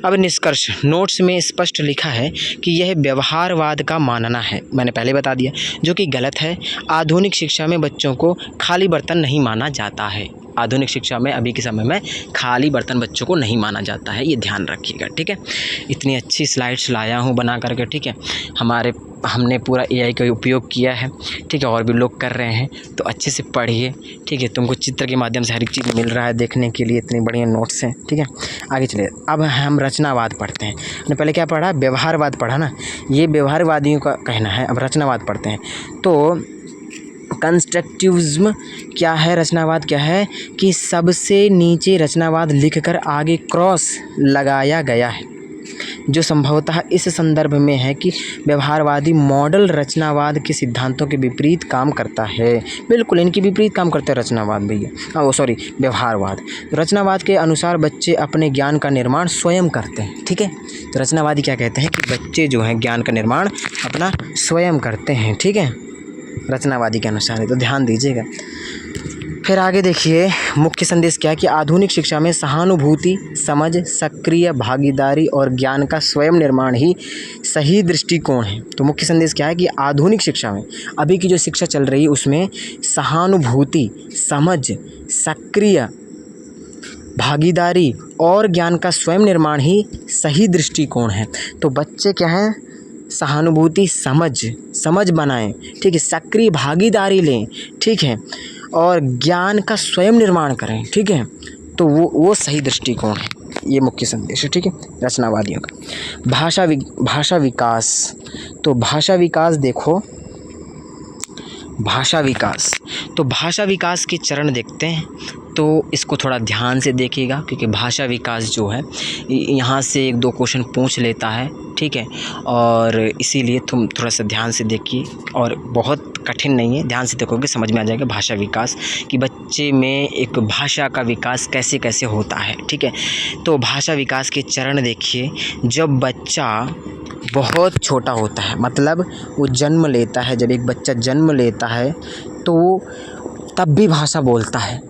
अब निष्कर्ष नोट्स में स्पष्ट लिखा है कि यह व्यवहारवाद का मानना है, मैंने पहले बता दिया, जो कि गलत है। आधुनिक शिक्षा में बच्चों को खाली बर्तन नहीं माना जाता है। आधुनिक शिक्षा में अभी के समय में खाली बर्तन बच्चों को नहीं माना जाता है, ये ध्यान रखिएगा, ठीक है। इतनी अच्छी स्लाइड्स लाया हूँ बना करके, ठीक है। हमने पूरा AI का उपयोग किया है, ठीक है, और भी लोग कर रहे हैं, तो अच्छे से पढ़िए, ठीक है। तुमको चित्र के माध्यम से हर एक चीज़ मिल रहा है देखने के लिए, इतनी बढ़िया नोट्स हैं, ठीक है। आगे चलिए, अब हम रचनावाद पढ़ते हैं। हमने पहले क्या पढ़ा, व्यवहारवाद पढ़ा ना, ये व्यवहारवादियों का कहना है। अब रचनावाद पढ़ते हैं। तो कंस्ट्रक्टिविज्म क्या है, रचनावाद क्या है कि सबसे नीचे रचनावाद लिखकर आगे क्रॉस लगाया गया है, जो संभवतः इस संदर्भ में है कि व्यवहारवादी मॉडल रचनावाद के सिद्धांतों के विपरीत काम करता है। बिल्कुल इनके विपरीत काम करता है रचनावाद भैया, व्यवहारवाद। रचनावाद के अनुसार बच्चे अपने ज्ञान का निर्माण स्वयं करते हैं, ठीक है। तो रचनावादी क्या कहते हैं कि बच्चे जो हैं ज्ञान का निर्माण अपना स्वयं करते हैं, ठीक है, रचनावादी के अनुसार है, तो ध्यान दीजिएगा। फिर आगे देखिए, मुख्य संदेश क्या है कि आधुनिक शिक्षा में सहानुभूति, समझ, सक्रिय भागीदारी और ज्ञान का स्वयं निर्माण ही सही दृष्टिकोण है। तो मुख्य संदेश क्या है कि आधुनिक शिक्षा में, अभी की जो शिक्षा चल रही है उसमें सहानुभूति, समझ, सक्रिय भागीदारी और ज्ञान का स्वयं निर्माण ही सही दृष्टिकोण है। तो बच्चे क्या हैं, सहानुभूति, समझ बनाएं, ठीक है, सक्रिय भागीदारी लें, ठीक है, और ज्ञान का स्वयं निर्माण करें, ठीक है। तो वो सही दृष्टिकोण है, ये मुख्य संदेश है, ठीक है, रचनावादियों का। भाषा विकास, तो भाषा विकास देखो, भाषा विकास के चरण देखते हैं। तो इसको थोड़ा ध्यान से देखिएगा, क्योंकि भाषा विकास जो है यहाँ से 1-2 क्वेश्चन पूछ लेता है, ठीक है, और इसीलिए तुम थोड़ा सा ध्यान से देखिए, और बहुत कठिन नहीं है, ध्यान से देखोगे समझ में आ जाएगा भाषा विकास कि बच्चे में एक भाषा का विकास कैसे कैसे होता है, ठीक है। तो भाषा विकास के चरण देखिए, जब बच्चा बहुत छोटा होता है, मतलब वो जन्म लेता है, जब एक बच्चा जन्म लेता है तो तब भी भाषा बोलता है,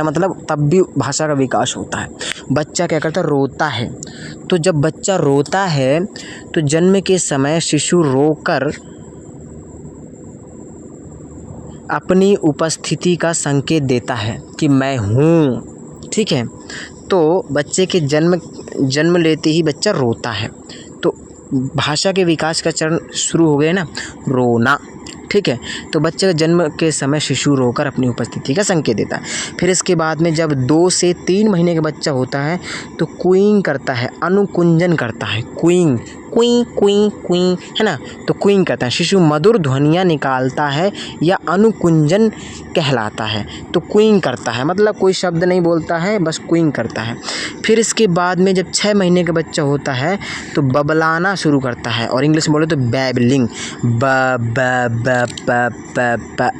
मतलब तब भी भाषा का विकास होता है। बच्चा क्या करता है, रोता है। तो जब बच्चा रोता है तो जन्म के समय शिशु रोकर अपनी उपस्थिति का संकेत देता है कि मैं हूँ, ठीक है। तो बच्चे के जन्म लेते ही बच्चा रोता है, तो भाषा के विकास का चरण शुरू हो गया ना, रोना, ठीक है। तो बच्चे का जन्म के समय शिशु रोकर अपनी उपस्थिति का संकेत देता है। फिर इसके बाद में जब 2 से 3 महीने का बच्चा होता है तो क्वीइंग करता है, अनुकुंजन करता है, क्वीइंग, क्वी क्वी क्वी, है ना। तो क्वीइंग करता है, शिशु मधुर ध्वनियाँ निकालता है या अनुकुंजन कहलाता है। तो क्वीइंग करता है मतलब कोई शब्द नहीं बोलता है, बस क्वीइंग करता है। फिर इसके बाद में जब 6 महीने का बच्चा होता है तो बबलाना शुरू करता है, और इंग्लिश में बोले तो बैबलिंग, ब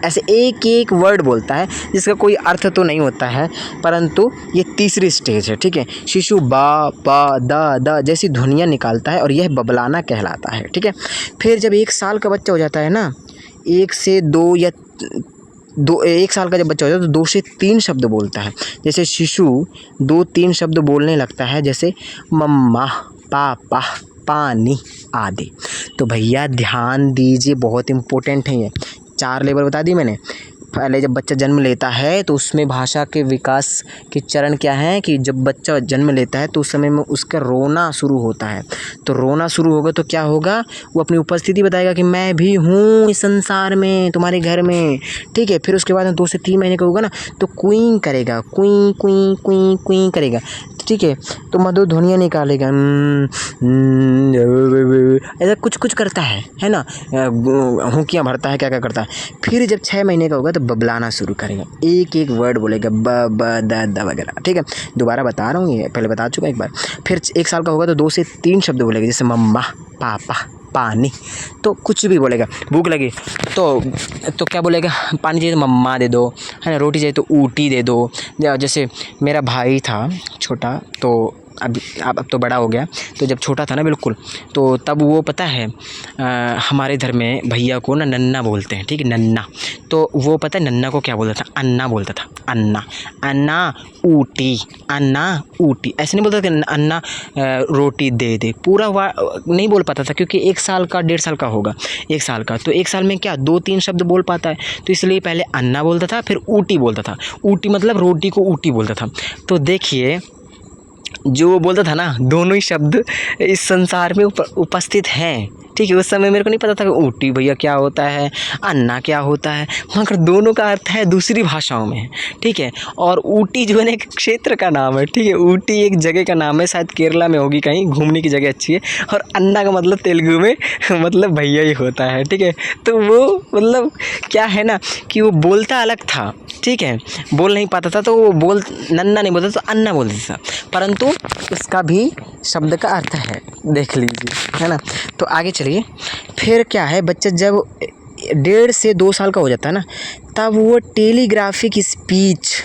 ऐसे एक वर्ड बोलता है जिसका कोई अर्थ तो नहीं होता है, परंतु ये तीसरी स्टेज है, ठीक है। शिशु बा पा द जैसी ध्वनियाँ निकालता है और यह बबलाना कहलाता है, ठीक है। फिर जब 1 साल का बच्चा हो जाता है ना, 1 से 2 या 1 साल का जब बच्चा हो जाता है तो 2 से 3 शब्द बोलता है। जैसे शिशु 2-3 शब्द बोलने लगता है, जैसे मम्मा, पापा, पानी आदि। तो भैया ध्यान दीजिए, बहुत इम्पोर्टेंट है ये। 4 लेवल बता दी मैंने। पहले जब बच्चा जन्म लेता है तो उसमें भाषा के विकास के चरण क्या है कि जब बच्चा जन्म लेता है तो उस समय में उसका रोना शुरू होता है। तो रोना शुरू होगा तो क्या होगा, वो अपनी उपस्थिति बताएगा कि मैं भी हूँ इस संसार में, तुम्हारे घर में, ठीक है। फिर उसके बाद 2 से 3 महीने का होगा ना तो क्वीइंग करेगा, क्वी क्वी क्वी क्वी करेगा, ठीक है। तो मधुर ध्वनियाँ निकालेगा, ऐसा कुछ करता है ना, हुंकियाँ भरता है, क्या करता है। फिर जब 6 महीने का होगा तो बबलाना शुरू करेगा, एक वर्ड बोलेगा, ब द वगैरह, ठीक है। दोबारा बता रहा हूँ, ये पहले बता चुका एक बार। फिर 1 साल का होगा तो 2 से 3 शब्द बोलेगा, जैसे मम्मा, पापा, पानी। तो कुछ भी बोलेगा, भूख लगी तो क्या बोलेगा, पानी चाहिए तो मम्मा दे दो, है ना, रोटी चाहिए तो ऊटी दे दो। जैसे मेरा भाई था छोटा, तो अब तो बड़ा हो गया, तो जब छोटा था ना बिल्कुल, तो तब वो पता है हमारे इधर में भैया को ना नन्ना बोलते हैं, ठीक है, नन्ना। तो वो पता है नन्ना को क्या बोलता था, अन्ना बोलता था, अन्ना, अन्ना ऊटी, अन्ना ऊटी, ऐसे नहीं बोलता था अन्ना रोटी दे दे, पूरा नहीं बोल पाता था, क्योंकि 1 साल का 1.5 साल का होगा, 1 साल का, तो 1 साल में क्या 2-3 शब्द बोल पाता है, तो इसलिए पहले अन्ना बोलता था, फिर ऊटी बोलता था। ऊटी मतलब रोटी को ऊटी बोलता था। तो देखिए जो वो बोलता था ना, दोनों ही शब्द इस संसार में उपस्थित हैं, ठीक है। उस समय मेरे को नहीं पता था कि ऊटी भैया क्या होता है, अन्ना क्या होता है, मगर दोनों का अर्थ है दूसरी भाषाओं में, ठीक है। और ऊटी जो है ना एक क्षेत्र का नाम है, ठीक है, ऊटी एक जगह का नाम है, शायद केरला में होगी कहीं, घूमने की जगह अच्छी है। और अन्ना का मतलब तेलुगु में मतलब भैया ही होता है, ठीक है। तो वो मतलब क्या है ना कि वो बोलता अलग था, ठीक है, बोल नहीं पाता था, तो वो नन्ना नहीं बोलता, तो अन्ना बोलता था, परंतु उसका भी शब्द का अर्थ है, देख लीजिए, है ना। तो आगे चलिए, फिर क्या है, बच्चा जब 1.5 से 2 साल का हो जाता है ना, तब वो टेलीग्राफिक स्पीच,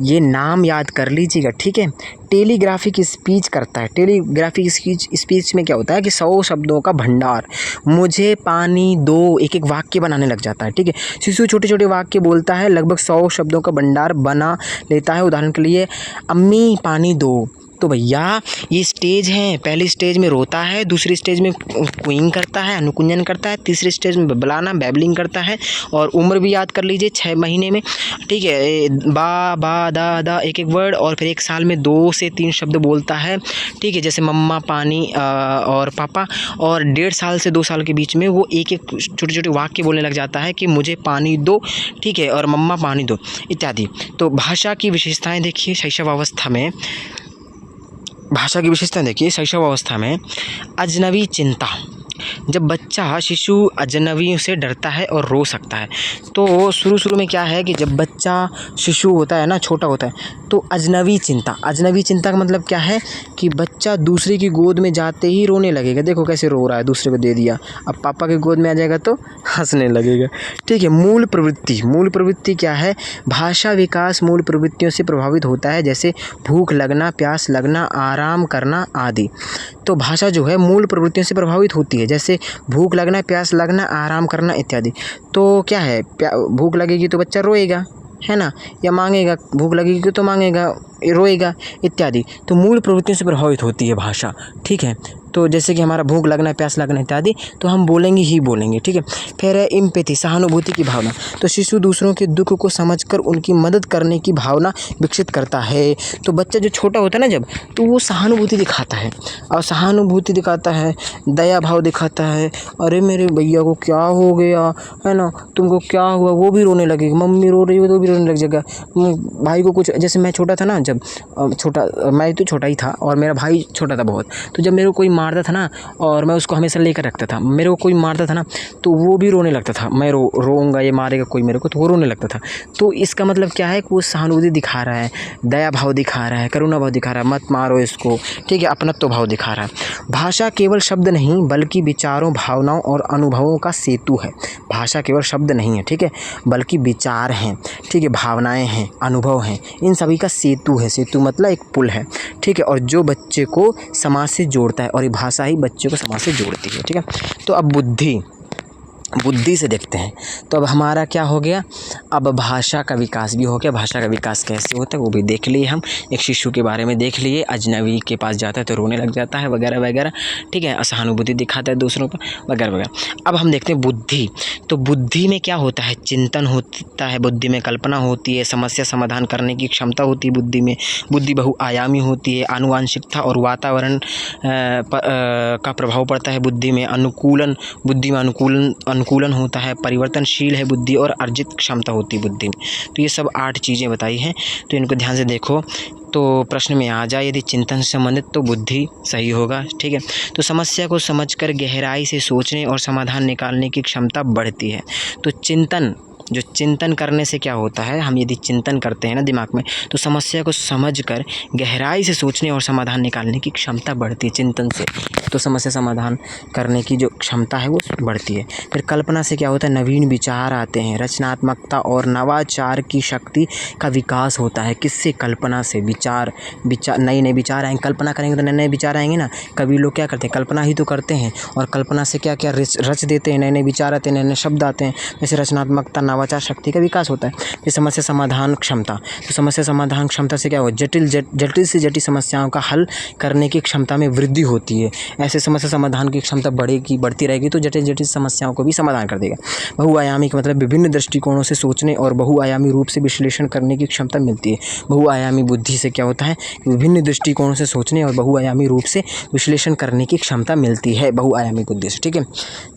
ये नाम याद कर लीजिएगा, ठीक है, टेलीग्राफिक स्पीच करता है। टेलीग्राफिक स्पीच में क्या होता है कि 100 शब्दों का भंडार, मुझे पानी दो, एक एक वाक्य बनाने लग जाता है, ठीक है। शिशु छोटे छोटे वाक्य बोलता है, लगभग 100 शब्दों का भंडार बना लेता है। उदाहरण के लिए, अम्मी पानी दो। तो भैया ये स्टेज हैं, पहली स्टेज में रोता है, दूसरी स्टेज में क्वीइंग करता है, अनुकुंजन करता है, तीसरी स्टेज में बबलाना बैबलिंग करता है। और उम्र भी याद कर लीजिए, 6 महीने में, ठीक है, बा बा दा दा एक एक वर्ड। और फिर 1 साल में 2 से 3 शब्द बोलता है, ठीक है, जैसे मम्मा, पानी और पापा। और 1.5 साल से 2 साल के बीच में वो एक एक छोटे छोटे वाक्य बोलने लग जाता है कि मुझे पानी दो, ठीक है, और मम्मा पानी दो इत्यादि। तो भाषा की विशेषताएं देखिए, शैशवावस्था में भाषा की विशेषता देखिए, शैशवावस्था में अजनबी चिंता, जब बच्चा शिशु अजनबियों से डरता है और रो सकता है। तो शुरू में क्या है कि जब बच्चा शिशु होता है ना, छोटा होता है, तो अजनबी चिंता का मतलब क्या है कि बच्चा दूसरे की गोद में जाते ही रोने लगेगा। देखो कैसे रो रहा है, दूसरे को दे दिया, अब पापा की गोद में आ जाएगा तो हंसने लगेगा, ठीक है। मूल प्रवृत्ति क्या है, भाषा विकास मूल प्रवृत्तियों से प्रभावित होता है, जैसे भूख लगना, प्यास लगना, आराम करना आदि। तो भाषा जो है मूल प्रवृत्तियों से प्रभावित होती है, जैसे भूख लगना, प्यास लगना, आराम करना इत्यादि। तो क्या है, भूख लगेगी तो बच्चा रोएगा, है ना, या मांगेगा, भूख लगेगी तो मांगेगा, रोएगा इत्यादि। तो मूल प्रवृत्तियों से प्रभावित होती है भाषा, ठीक है। तो जैसे कि हमारा भूख लगना, प्यास लगना इत्यादि, तो हम बोलेंगे ही बोलेंगे, ठीक है। फिर है एम्पैथी, सहानुभूति की भावना। तो शिशु दूसरों के दुख को समझकर उनकी मदद करने की भावना विकसित करता है। तो बच्चा जो छोटा होता है ना जब, तो वो सहानुभूति दिखाता है, और सहानुभूति दिखाता है, दया भाव दिखाता है, अरे मेरे भैया को क्या हो गया, है ना, तुमको क्या हुआ, वो भी रोने लगेगा, मम्मी रो रही हो तो भी रोने लग जाएगा। भाई को कुछ, जैसे मैं छोटा था ना जब, मैं तो छोटा ही था और मेरा भाई छोटा था बहुत, तो जब मेरे को कोई मारता था ना, और मैं उसको हमेशा लेकर रखता था, मेरे को कोई मारता था ना तो वो भी रोने लगता था, मैं रोऊंगा, ये मारेगा कोई मेरे को, तो वो रोने लगता था। तो इसका मतलब क्या है कि वो सहानुभूति दिखा रहा है, दया भाव दिखा रहा है, करुणा भाव दिखा रहा है, मत मारो इसको, ठीक है, अपनत्व भाव दिखा रहा है। भाषा केवल शब्द नहीं बल्कि विचारों, भावनाओं और अनुभवों का सेतु है। भाषा केवल शब्द नहीं है, ठीक है, बल्कि विचार हैं, ठीक है, भावनाएं हैं, अनुभव हैं, इन सभी का सेतु है। सेतु मतलब एक पुल है, ठीक है, और जो बच्चे को समाज से जोड़ता है, और ये भाषा ही बच्चे को समाज से जोड़ती है, ठीक है। तो अब बुद्धि से देखते हैं। तो अब हमारा क्या हो गया, अब भाषा का विकास भी हो गया। भाषा का विकास कैसे होता है वो भी देख लिए हम, एक शिशु के बारे में देख लिए, अजनबी के पास जाता है तो रोने लग जाता है वगैरह वगैरह, ठीक है, असहानुभूति दिखाता है दूसरों पर वगैरह वगैरह। अब हम देखते हैं बुद्धि। तो बुद्धि में क्या होता है, चिंतन होता है, बुद्धि में कल्पना होती है, समस्या समाधान करने की क्षमता होती है बुद्धि में। बुद्धि बहुआयामी होती है, आनुवांशिकता और वातावरण का प्रभाव पड़ता है बुद्धि में। बुद्धि में अनुकूलन होता है, परिवर्तनशील है बुद्धि, और अर्जित क्षमता होती है बुद्धि में। तो ये सब 8 चीज़ें बताई हैं, तो इनको ध्यान से देखो। तो प्रश्न में आ जाए यदि चिंतन से संबंधित तो बुद्धि सही होगा, ठीक है। तो समस्या को समझकर गहराई से सोचने और समाधान निकालने की क्षमता बढ़ती है। तो चिंतन जो चिंतन करने से क्या होता है, हम यदि चिंतन करते हैं ना दिमाग में, तो समस्या को समझकर गहराई से सोचने और समाधान निकालने की क्षमता बढ़ती है। चिंतन से तो समस्या समाधान करने की जो क्षमता है वो बढ़ती है। फिर कल्पना से क्या होता है, नवीन विचार आते हैं, रचनात्मकता और नवाचार की शक्ति का विकास होता है। किससे? कल्पना से। विचार नए नए विचार आएंगे, कल्पना करेंगे तो नए नए विचार आएंगे ना। कभी लोग क्या करते हैं, कल्पना ही तो करते हैं और कल्पना से क्या क्या रच देते हैं, नए नए विचार आते हैं, नए नए शब्द आते हैं। जैसे रचनात्मकता नवाचार शक्ति का विकास होता है। फिर समस्या समाधान क्षमता, तो समस्या समाधान क्षमता से क्या हो, जटिल से जटिल समस्याओं का हल करने की क्षमता में वृद्धि होती है। ऐसे समस्या समाधान की क्षमता बढ़ती रहेगी तो जटिल समस्याओं को भी समाधान कर देगा। बहुआयामी का मतलब विभिन्न दृष्टिकोणों से सोचने और बहुआयामी रूप से विश्लेषण करने की क्षमता मिलती है। बहुआयामी बुद्धि से क्या होता है, विभिन्न दृष्टिकोणों से सोचने और बहुआयामी रूप से विश्लेषण करने की क्षमता मिलती है बहुआयामी बुद्धि से। ठीक है,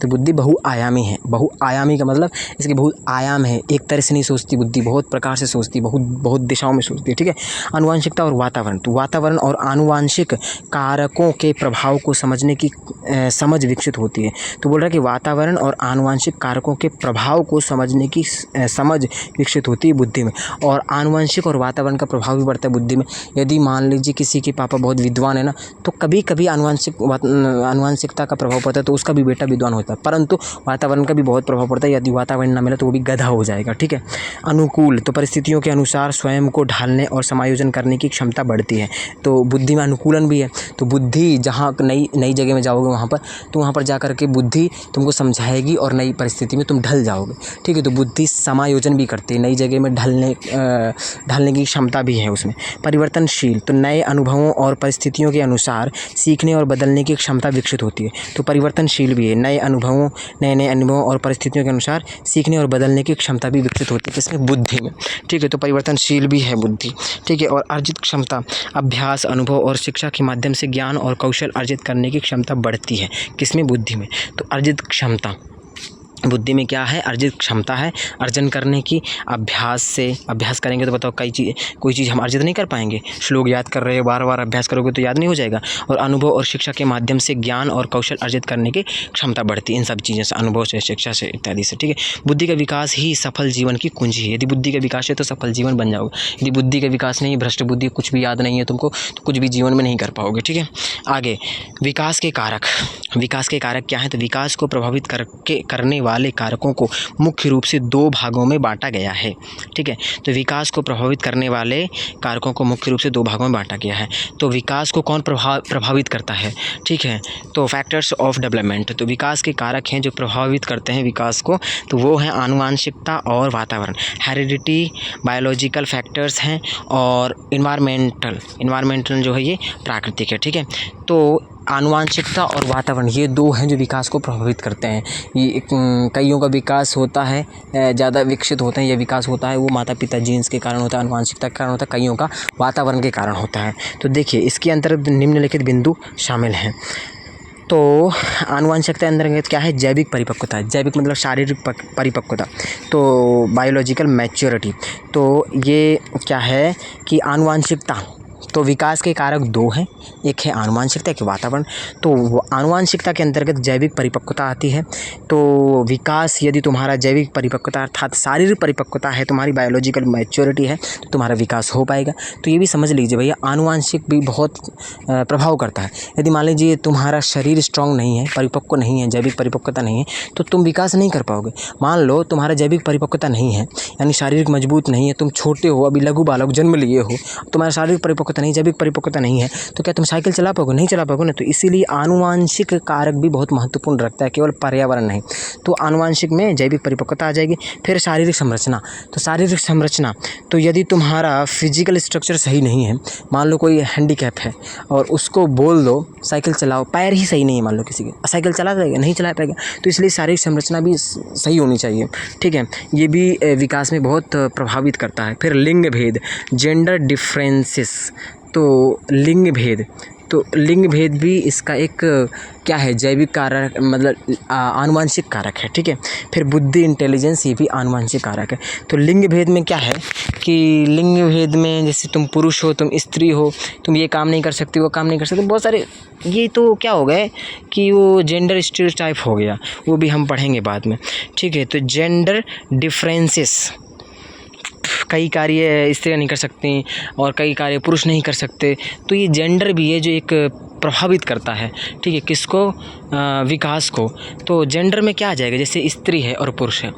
तो बुद्धि बहुआयामी है। बहुआयामी का मतलब इसके बहुत आयाम है, एक तरह से नहीं सोचती बुद्धि, बहुत प्रकार से सोचती, बहुत दिशाओं में सोचती है। ठीक है, आनुवांशिकता और वातावरण, तो वातावरण और आनुवांशिक कारकों के प्रभाव को समझने की समझ विकसित होती है। तो बोल रहा है कि वातावरण और आनुवांशिक कारकों के प्रभाव को समझने की समझ विकसित होती है बुद्धि में, और आनुवंशिक और वातावरण का प्रभाव भी बढ़ता है बुद्धि में। यदि मान लीजिए किसी के पापा बहुत विद्वान है ना, तो कभी कभी आनुवंशिकता का प्रभाव पड़ता है, तो उसका भी बेटा विद्वान होता है, परंतु वातावरण का भी बहुत प्रभाव पड़ता है। यदि वातावरण ना मिला तो वो भी गधा हो जाएगा। ठीक है, अनुकूल, तो परिस्थितियों के अनुसार स्वयं को ढालने और समायोजन करने की क्षमता बढ़ती है। तो बुद्धि में अनुकूलन भी है। तो बुद्धि जहाँ नई जगह में जाओगे वहाँ पर, तो वहाँ पर जा कर के बुद्धि तुमको समझाएगी और नई परिस्थिति में तुम ढल जाओगे। ठीक है, तो बुद्धि समायोजन भी करती है, नई जगह में ढलने की क्षमता भी है उसमें। परिवर्तनशील, तो नए अनुभवों और परिस्थितियों के अनुसार सीखने और बदलने की क्षमता विकसित होती है। तो परिवर्तनशील भी है, नए नए अनुभवों और परिस्थितियों के अनुसार सीखने और बदलने की क्षमता भी विकसित होती है किसमें, बुद्धि में। ठीक है, तो परिवर्तनशील भी है बुद्धि। ठीक है, और अर्जित क्षमता, अभ्यास, अनुभव और शिक्षा के माध्यम से ज्ञान और कौशल अर्जित करने की क्षमता बढ़ती है किसमें, बुद्धि में। तो अर्जित क्षमता बुद्धि में क्या है, अर्जित क्षमता है अर्जन करने की। अभ्यास करेंगे तो बताओ कोई चीज़ हम अर्जित नहीं कर पाएंगे। श्लोक याद कर रहे हो, बार बार अभ्यास करोगे तो याद नहीं हो जाएगा। और अनुभव और शिक्षा के माध्यम से ज्ञान और कौशल अर्जित करने की क्षमता बढ़ती है इन सब चीज़ों से, अनुभव से, शिक्षा से, इत्यादि से। ठीक है, बुद्धि का विकास ही सफल जीवन की कुंजी है। यदि बुद्धि का विकास है तो सफल जीवन बन जाओगे। यदि बुद्धि का विकास नहीं, भ्रष्ट बुद्धि, कुछ भी याद नहीं है तुमको, तो कुछ भी जीवन में नहीं कर पाओगे। ठीक है, आगे विकास के कारक क्या है, तो विकास को प्रभावित करने वाले कारकों को मुख्य रूप से दो भागों में बांटा गया है। ठीक है, तो विकास को प्रभावित करने वाले कारकों को मुख्य रूप से दो भागों में बांटा गया है। तो विकास को कौन प्रभावित करता है, ठीक है, तो फैक्टर्स ऑफ डेवलपमेंट, तो विकास के कारक हैं जो प्रभावित करते हैं विकास को, तो वो हैं आनुवांशिकता और वातावरण। हेरिडिटी बायोलॉजिकल फैक्टर्स हैं, और इन्वायरमेंटल जो है ये प्राकृतिक है। ठीक है, तो आनुवांशिकता और वातावरण ये दो हैं जो विकास को प्रभावित करते हैं। ये कईयों का विकास होता है, ज़्यादा विकसित होते हैं, ये विकास होता है वो माता पिता जीन्स के कारण होता है, आनुवांशिकता के कारण होता है, कईयों का वातावरण के कारण होता है। तो देखिए इसके अंतर्गत निम्नलिखित बिंदु शामिल हैं। तो आनुवांशिकता अंतर्गत क्या है, जैविक परिपक्वता, जैविक मतलब शारीरिक परिपक्वता, तो बायोलॉजिकल मैच्योरिटी। तो ये क्या है कि आनुवांशिकता, तो विकास के कारक दो हैं, एक है आनुवांशिकता, एक वातावरण। तो आनुवांशिकता के अंतर्गत जैविक परिपक्वता आती है। तो विकास, यदि तुम्हारा जैविक परिपक्वता अर्थात शारीरिक परिपक्वता है, तुम्हारी बायोलॉजिकल मैच्योरिटी है, तो तुम्हारा विकास हो पाएगा। तो ये भी समझ लीजिए भैया, आनुवांशिक भी बहुत प्रभाव करता है। यदि मान लीजिए तुम्हारा शरीर स्ट्रांग नहीं है, परिपक्व नहीं है, जैविक परिपक्वता नहीं है, तो तुम विकास नहीं कर पाओगे। मान लो तुम्हारा जैविक परिपक्वता नहीं है, यानी शारीरिक मजबूत नहीं है, तुम छोटे हो, अभी लघु बालक जन्म लिए हो, तुम्हारा शारीरिक परिपक्वता नहीं, जैविक परिपक्वता नहीं है, तो क्या तुम साइकिल चला पाओगे, नहीं चला पाओगे ना। तो इसीलिए आनुवांशिक कारक भी बहुत महत्वपूर्ण रखता है, केवल पर्यावरण नहीं। तो आनुवांशिक में जैविक परिपक्वता आ जाएगी। फिर शारीरिक संरचना, तो शारीरिक संरचना, तो यदि तुम्हारा फिजिकल स्ट्रक्चर सही नहीं है, मान लो कोई हैंडीकैप है और उसको बोल दो साइकिल चलाओ, पैर ही सही नहीं है, मान लो किसी के, साइकिल चला जाएगा, नहीं चला पाएगा। तो इसलिए शारीरिक संरचना भी सही होनी चाहिए। ठीक है, ये भी विकास में बहुत प्रभावित करता है। फिर लिंग भेद, जेंडर डिफरेंसेस, तो लिंग भेद, तो लिंग भेद भी इसका एक क्या है, जैविक कारक, मतलब आनुवंशिक कारक है, ठीक है। फिर बुद्धि, इंटेलिजेंस, ये भी आनुवंशिक कारक है। तो लिंग भेद में क्या है कि लिंग भेद में जैसे तुम पुरुष हो, तुम स्त्री हो, तुम ये काम नहीं कर सकती, वो काम नहीं कर सकते, बहुत सारे, ये तो क्या हो गए कि वो जेंडर स्टीरियोटाइप हो गया, वो भी हम पढ़ेंगे बाद में, ठीक है। तो जेंडर डिफरेंसेस, कई कार्य स्त्रियाँ नहीं कर सकती और कई कार्य पुरुष नहीं कर सकते, तो ये जेंडर भी है जो एक प्रभावित करता है, ठीक है, किसको, विकास को। तो जेंडर में क्या आ जाएगा, जैसे स्त्री है और पुरुष है,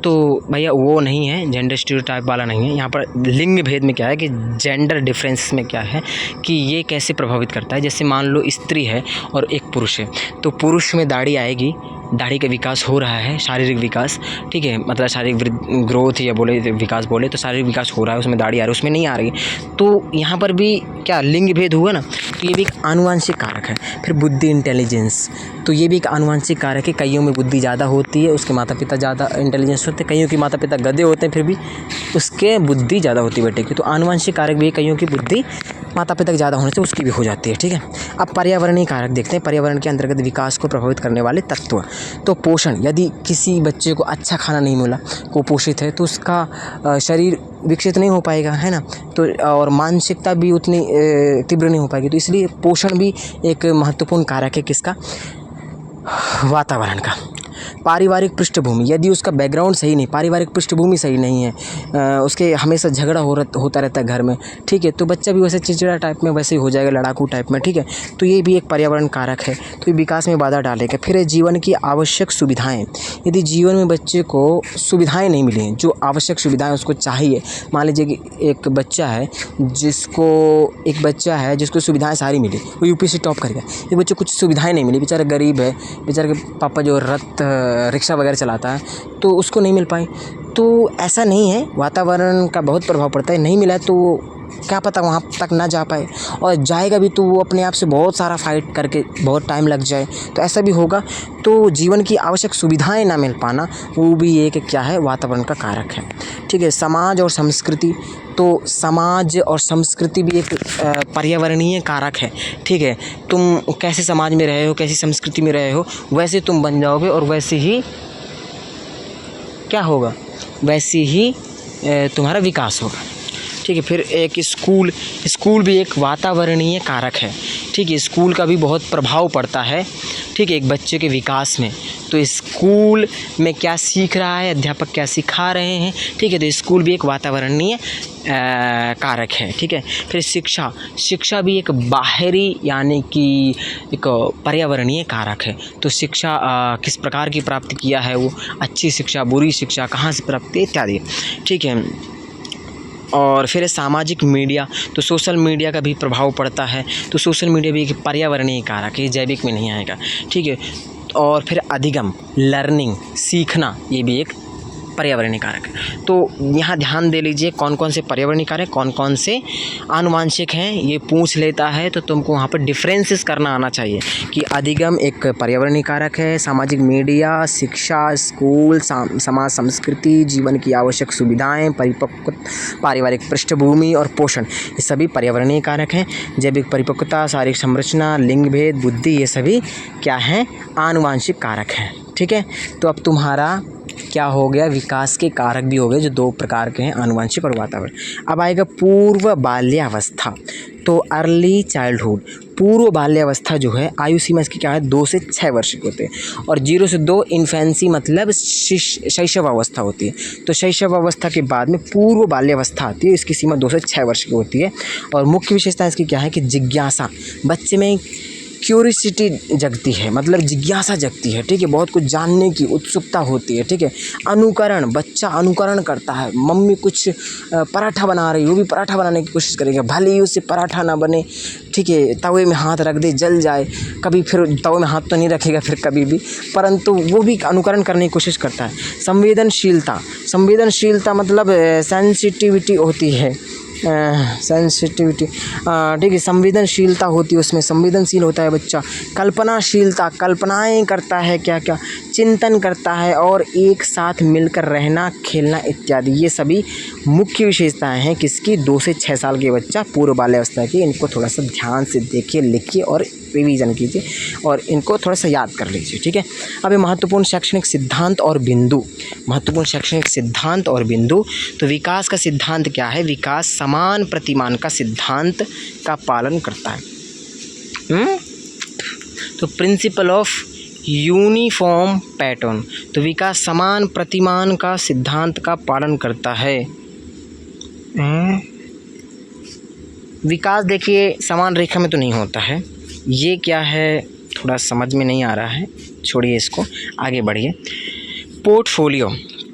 तो भैया वो नहीं है, जेंडर स्टीरियोटाइप वाला नहीं है। यहाँ पर लिंग भेद में क्या है कि जेंडर डिफरेंस में क्या है कि ये कैसे प्रभावित करता है। जैसे मान लो स्त्री है और एक पुरुष है, तो पुरुष में दाढ़ी आएगी, दाढ़ी का विकास हो रहा है, शारीरिक विकास, ठीक है, मतलब शारीरिक ग्रोथ या बोले विकास बोले तो शारीरिक विकास हो रहा है, उसमें दाढ़ी आ रही है, उसमें नहीं आ रही। तो यहाँ पर भी क्या लिंग भेद हुआ ना, तो ये भी एक आनुवंशिक कारक है। फिर बुद्धि, इंटेलिजेंस, तो ये भी एक आनुवंशिक कारक है। कईयों में बुद्धि ज़्यादा होती है, उसके माता पिता ज़्यादा इंटेलिजेंस होते हैं, कईयों के माता पिता गधे होते हैं, फिर भी उसके बुद्धि ज़्यादा होती है बेटे की। तो आनुवंशिक कारक भी, कईयों की बुद्धि माता पिता ज़्यादा होने से उसकी भी हो जाती है, ठीक है। अब पर्यावरणीय कारक देखते हैं, पर्यावरण के अंतर्गत विकास को प्रभावित करने वाले तत्व। तो पोषण, यदि किसी बच्चे को अच्छा खाना नहीं मिला, कुपोषित है, तो उसका शरीर विकसित नहीं हो पाएगा, है ना, तो और मानसिकता भी उतनी तीव्र नहीं हो पाएगी। तो इसलिए पोषण भी एक महत्वपूर्ण कारक है किसका, वातावरण का। पारिवारिक पृष्ठभूमि, यदि उसका बैकग्राउंड सही नहीं, पारिवारिक पृष्ठभूमि सही नहीं है, उसके हमेशा झगड़ा होता रहता है घर में, ठीक है, तो बच्चा भी वैसे चिड़चिड़ा टाइप में वैसे ही हो जाएगा, लड़ाकू टाइप में, ठीक है। तो ये भी एक पर्यावरण कारक है, तो ये विकास में बाधा डालेगा। फिर है जीवन की आवश्यक सुविधाएं, यदि जीवन में बच्चे को सुविधाएं नहीं मिली हैं, जो आवश्यक सुविधाएं उसको चाहिए, मान लीजिए कि एक बच्चा है जिसको सुविधाएं सारी मिली, वो यूपीएससी टॉप कर गया, एक बच्चे को कुछ सुविधाएं नहीं मिली, बेचारा गरीब है, बेचारे के पापा जो रिक्शा वगैरह चलाता है, तो उसको नहीं मिल पाई। तो ऐसा नहीं है, वातावरण का बहुत प्रभाव पड़ता है, नहीं मिला तो क्या पता वहाँ तक ना जा पाए, और जाएगा भी तो वो अपने आप से बहुत सारा फाइट करके बहुत टाइम लग जाए, तो ऐसा भी होगा। तो जीवन की आवश्यक सुविधाएं ना मिल पाना, वो भी एक क्या है, वातावरण का कारक है, ठीक है। समाज और संस्कृति, तो समाज और संस्कृति भी एक पर्यावरणीय कारक है, ठीक है। तुम कैसे समाज में रहे हो, कैसी संस्कृति में रहे हो, वैसे तुम बन जाओगे और वैसे ही क्या होगा, वैसे ही तुम्हारा विकास होगा, ठीक है। फिर एक स्कूल भी एक वातावरणीय कारक है, ठीक है। स्कूल का भी बहुत प्रभाव पड़ता है, ठीक है, एक बच्चे के विकास में। तो स्कूल में क्या सीख रहा है, अध्यापक क्या सिखा रहे हैं, ठीक है, तो स्कूल भी एक वातावरणीय कारक है, ठीक है। फिर शिक्षा भी एक बाहरी यानी कि एक पर्यावरणीय कारक है। तो शिक्षा किस प्रकार की प्राप्त किया है, वो अच्छी शिक्षा, बुरी शिक्षा कहाँ से प्राप्त इत्यादि, ठीक है। और फिर सामाजिक मीडिया, तो सोशल मीडिया का भी प्रभाव पड़ता है, तो सोशल मीडिया भी एक पर्यावरणीय कारक है, जैविक में नहीं आएगा, ठीक है। और फिर अधिगम, लर्निंग, सीखना, ये भी एक पर्यावरणीय कारक है। तो यहाँ ध्यान दे लीजिए कौन कौन से पर्यावरणीय कारक, कौन कौन से आनुवांशिक हैं, ये पूछ लेता है, तो तुमको वहाँ पर डिफरेंसेस करना आना चाहिए कि अधिगम एक पर्यावरणीय कारक है, सामाजिक मीडिया, शिक्षा, स्कूल, समाज, संस्कृति, जीवन की आवश्यक सुविधाएं, पारिवारिक पृष्ठभूमि और पोषण, ये सभी पर्यावरणीय कारक हैं। जैविक परिपक्वता, शारीरिक संरचना, लिंग भेद, बुद्धि, ये सभी क्या हैं, आनुवांशिक कारक हैं, ठीक है। तो अब तुम्हारा क्या हो गया, विकास के कारक भी हो गए जो दो प्रकार के हैं, आनुवंशिक और वातावरण। अब आएगा पूर्व बाल्यावस्था, तो अर्ली चाइल्डहुड, पूर्व बाल्यावस्था जो है, आयु सीमा इसकी क्या है, 2 से 6 वर्ष के होते हैं, और 0 से 2 इन्फेंसी मतलब शैशव अवस्था होती है। तो शैशव अवस्था के बाद में पूर्व बाल्यावस्था आती है, इसकी सीमा 2 से 6 वर्ष की होती है। और मुख्य विशेषता इसकी क्या है कि जिज्ञासा, बच्चे में क्यूरियोसिटी जगती है, मतलब जिज्ञासा जगती है, ठीक है, बहुत कुछ जानने की उत्सुकता होती है, ठीक है। अनुकरण, बच्चा अनुकरण करता है, मम्मी कुछ पराठा बना रही, वो भी पराठा बनाने की कोशिश करेगा, भले ही उससे पराठा ना बने, ठीक है, तवे में हाथ रख दे जल जाए, कभी फिर तवे में हाथ तो नहीं रखेगा फिर कभी भी, परंतु वो भी अनुकरण करने की कोशिश करता है। संवेदनशीलता मतलब सेंसिटिविटी होती है, सेंसिटिविटी, ठीक है, संवेदनशीलता होती है उसमें, संवेदनशील होता है बच्चा। कल्पनाशीलता, कल्पनाएं करता है, क्या क्या चिंतन करता है, और एक साथ मिलकर रहना, खेलना इत्यादि, ये सभी मुख्य विशेषताएं हैं किसकी, 2 से 6 साल के बच्चा पूर्व बाल्यावस्था की। इनको थोड़ा सा ध्यान से देखिए, लिखिए और रिवीजन कीजिए और इनको थोड़ा सा याद कर लीजिए, ठीक है। अब ये महत्वपूर्ण शैक्षणिक सिद्धांत और बिंदु, महत्वपूर्ण शैक्षणिक सिद्धांत और बिंदु। तो विकास का सिद्धांत क्या है, विकास समान प्रतिमान का सिद्धांत का पालन करता है। तो प्रिंसिपल ऑफ यूनिफॉर्म पैटर्न, तो विकास समान प्रतिमान का सिद्धांत का पालन करता है। विकास देखिए समान रेखा में तो नहीं होता है, ये क्या है थोड़ा समझ में नहीं आ रहा है, छोड़िए इसको, आगे बढ़िए। पोर्टफोलियो,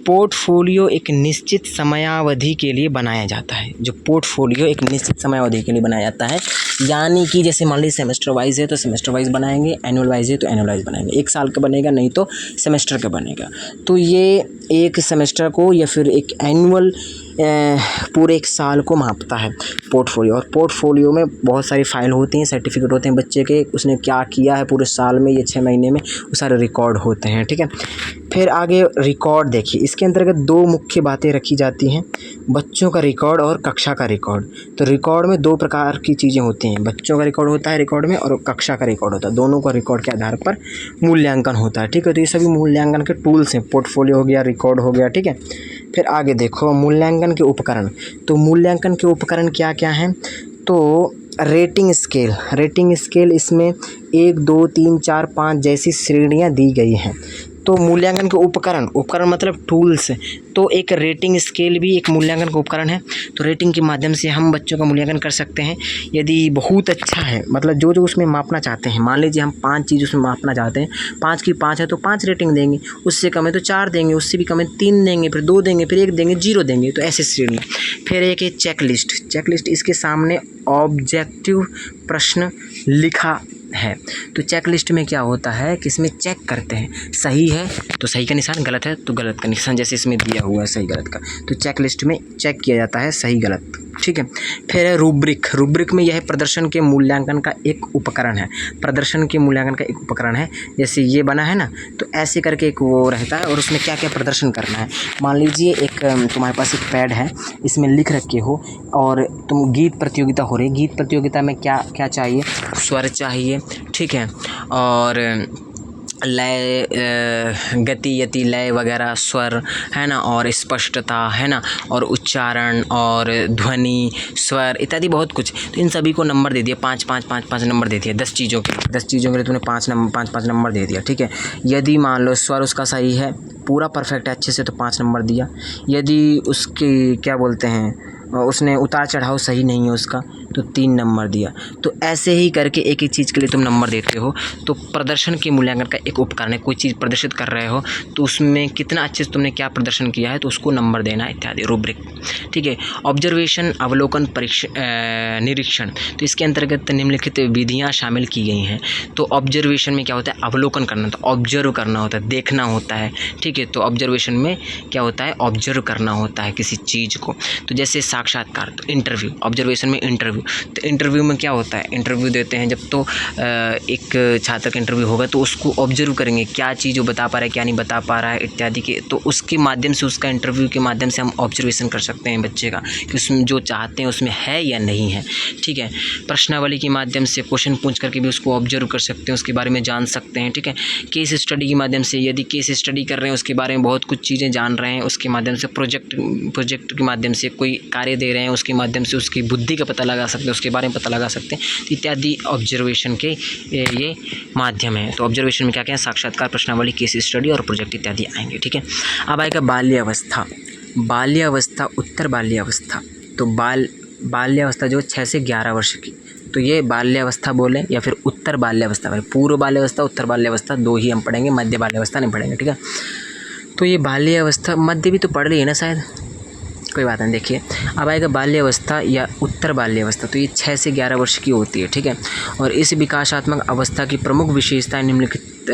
पोर्टफोलियो एक निश्चित समयावधि के लिए बनाया जाता है। जो पोर्टफोलियो एक निश्चित समयावधि के लिए बनाया जाता है, यानी कि जैसे मान लीजिए सेमेस्टर वाइज है तो सेमेस्टर वाइज बनाएंगे, एनुअल वाइज है तो एनुअल वाइज बनाएंगे, 1 साल का बनेगा नहीं तो सेमेस्टर का बनेगा। तो ये एक सेमेस्टर को या फिर एक एनुअल पूरे 1 साल को मापता है पोर्टफोलियो। और पोर्टफोलियो में बहुत सारी फाइल होती हैं, सर्टिफिकेट होते हैं बच्चे के, उसने क्या किया है पूरे साल में, ये 6 महीने में, वो सारे रिकॉर्ड होते हैं, ठीक है। फिर आगे रिकॉर्ड देखिए, इसके अंतर्गत 2 मुख्य बातें रखी जाती हैं, बच्चों का रिकॉर्ड और कक्षा का रिकॉर्ड। तो रिकॉर्ड में 2 प्रकार की चीज़ें होती हैं, बच्चों का रिकॉर्ड होता है रिकॉर्ड में, और कक्षा का रिकॉर्ड होता है। दोनों का रिकॉर्ड के आधार पर मूल्यांकन होता है, ठीक है। तो ये सभी मूल्यांकन के टूल्स हैं, पोर्टफोलियो हो गया, रिकॉर्ड हो गया, ठीक है। फिर आगे देखो मूल्यांकन के उपकरण। तो मूल्यांकन के उपकरण क्या क्या हैं, तो रेटिंग स्केल, रेटिंग स्केल इसमें 1 2 3 4 5 जैसी श्रेणियां दी गई हैं। तो मूल्यांकन के उपकरण, उपकरण मतलब टूल्स, तो एक रेटिंग स्केल भी एक मूल्यांकन का उपकरण है। तो रेटिंग के माध्यम से हम बच्चों का मूल्यांकन कर सकते हैं। यदि बहुत अच्छा है, मतलब जो जो उसमें मापना चाहते हैं, मान लीजिए हम 5 चीज़ उसमें मापना चाहते हैं, 5 की 5 है तो 5 रेटिंग देंगे, उससे कम है तो 4 देंगे, उससे भी कम है 3 देंगे, फिर 2 देंगे, फिर 1 देंगे, 0 देंगे, तो ऐसे श्रेणी। फिर एक है चेकलिस्ट, चेकलिस्ट इसके सामने ऑब्जेक्टिव प्रश्न लिखा है। तो चेक लिस्ट में क्या होता है कि इसमें चेक करते हैं, सही है तो सही का निशान, गलत है तो गलत का निशान, जैसे इसमें दिया हुआ है सही गलत का। तो चेक लिस्ट में चेक किया जाता है सही गलत, ठीक है। फिर है रूब्रिक, रूब्रिक में यह प्रदर्शन के मूल्यांकन का एक उपकरण है, प्रदर्शन के मूल्यांकन का एक उपकरण है। जैसे ये बना है ना, तो ऐसे करके एक वो रहता है और उसमें क्या क्या प्रदर्शन करना है। मान लीजिए एक तुम्हारे पास एक पैड है, इसमें लिख रखे हो और तुम गीत प्रतियोगिता हो रही, गीत प्रतियोगिता में क्या क्या चाहिए, स्वर चाहिए, ठीक है, और लय, गति यति लय वगैरह, स्वर है ना, और स्पष्टता है ना, और उच्चारण और ध्वनि स्वर इत्यादि बहुत कुछ। तो इन सभी को नंबर दे दिया, 5 5 5 5 नंबर दे दिया, 10 चीज़ों के, 10 चीज़ों के लिए तूने 5 नंबर दे दिया, ठीक है। यदि मान लो स्वर उसका सही है, पूरा परफेक्ट है अच्छे से, तो 5 नंबर दिया। यदि उसकी क्या बोलते हैं, उसने उतार चढ़ाव सही नहीं है उसका, तो 3 नंबर दिया। तो ऐसे ही करके एक एक चीज़ के लिए तुम नंबर देते हो। तो प्रदर्शन के मूल्यांकन का एक उपकरण है, कोई चीज़ प्रदर्शित कर रहे हो तो उसमें कितना अच्छे से तुमने क्या प्रदर्शन किया है, तो उसको नंबर देना इत्यादि, रूब्रिक, ठीक है। ऑब्जर्वेशन, अवलोकन, निरीक्षण, तो इसके अंतर्गत निम्नलिखित विधियाँ शामिल की गई हैं। तो ऑब्जर्वेशन में क्या होता है, अवलोकन करना, तो ऑब्जर्व करना होता है, देखना होता है, ठीक है। तो ऑब्जर्वेशन में क्या होता है, ऑब्जर्व करना होता है किसी चीज़ को। तो जैसे साक्षात्कार, तो इंटरव्यू, ऑब्जर्वेशन में इंटरव्यू, तो इंटरव्यू में क्या होता है, इंटरव्यू देते हैं जब, तो एक छात्र का इंटरव्यू होगा तो उसको ऑब्जर्व करेंगे, क्या चीज़ वो बता पा रहा है, क्या नहीं बता पा रहा है इत्यादि के। तो उसके माध्यम से, उसका इंटरव्यू के माध्यम से हम ऑब्जर्वेशन कर सकते हैं बच्चे का कि उसमें जो चाहते हैं उसमें है या नहीं है, ठीक है। प्रश्नावली के माध्यम से क्वेश्चन पूछ करके भी उसको ऑब्जर्व कर सकते हैं, उसके बारे में जान सकते हैं, ठीक है। केस स्टडी के माध्यम से, यदि केस स्टडी कर रहे हैं उसके बारे में बहुत कुछ चीज़ें जान रहे हैं, उसके माध्यम से प्रोजेक्ट के माध्यम से कोई कार्य दे रहे हैं, उसके माध्यम से उसकी बुद्धि का पता लगा सकते हैं, उसके बारे में पता लगा सकते हैं, तो इत्यादि ऑब्जर्वेशन के ये माध्यम है। तो ऑब्जर्वेशन में क्या क्या है, साक्षात्कार, प्रश्नावली, केस स्टडी और प्रोजेक्ट इत्यादि आएंगे, ठीक है। अब आएगा बाल्यावस्था, बाल्यावस्था, उत्तर बाल्यावस्था। तो बाल्यावस्था जो 6 से 11 वर्ष की, तो ये बाल्यावस्था बोले या फिर उत्तर बाल्यावस्था बोले। पूर्व बाल्यावस्था, उत्तर बाल्यावस्था 2 ही हम पढ़ेंगे, मध्य बाल्यावस्था नहीं पढ़ेंगे, ठीक है। तो ये बाल्यावस्था, मध्य भी तो पढ़ ली है ना शायद, कोई बात नहीं। देखिए अब आएगा बाल्यावस्था या उत्तर बाल्यावस्था, तो ये 6 से 11 वर्ष की होती है, ठीक है। और इस विकासात्मक अवस्था की प्रमुख विशेषताएं निम्नलिखित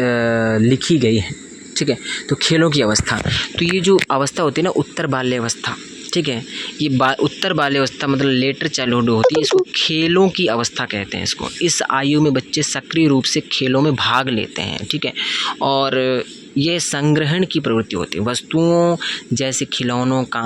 लिखी गई हैं, ठीक है। तो खेलों की अवस्था, तो ये जो अवस्था होती है ना उत्तर बाल्यावस्था, ठीक है। ये उत्तर बाल्यावस्था मतलब लेटर चाइल्डहुड होती है, इसको खेलों की अवस्था कहते हैं इसको। इस आयु में बच्चे सक्रिय रूप से खेलों में भाग लेते हैं, ठीक है। और ये संग्रहण की प्रवृत्ति होती है, वस्तुओं जैसे खिलौनों का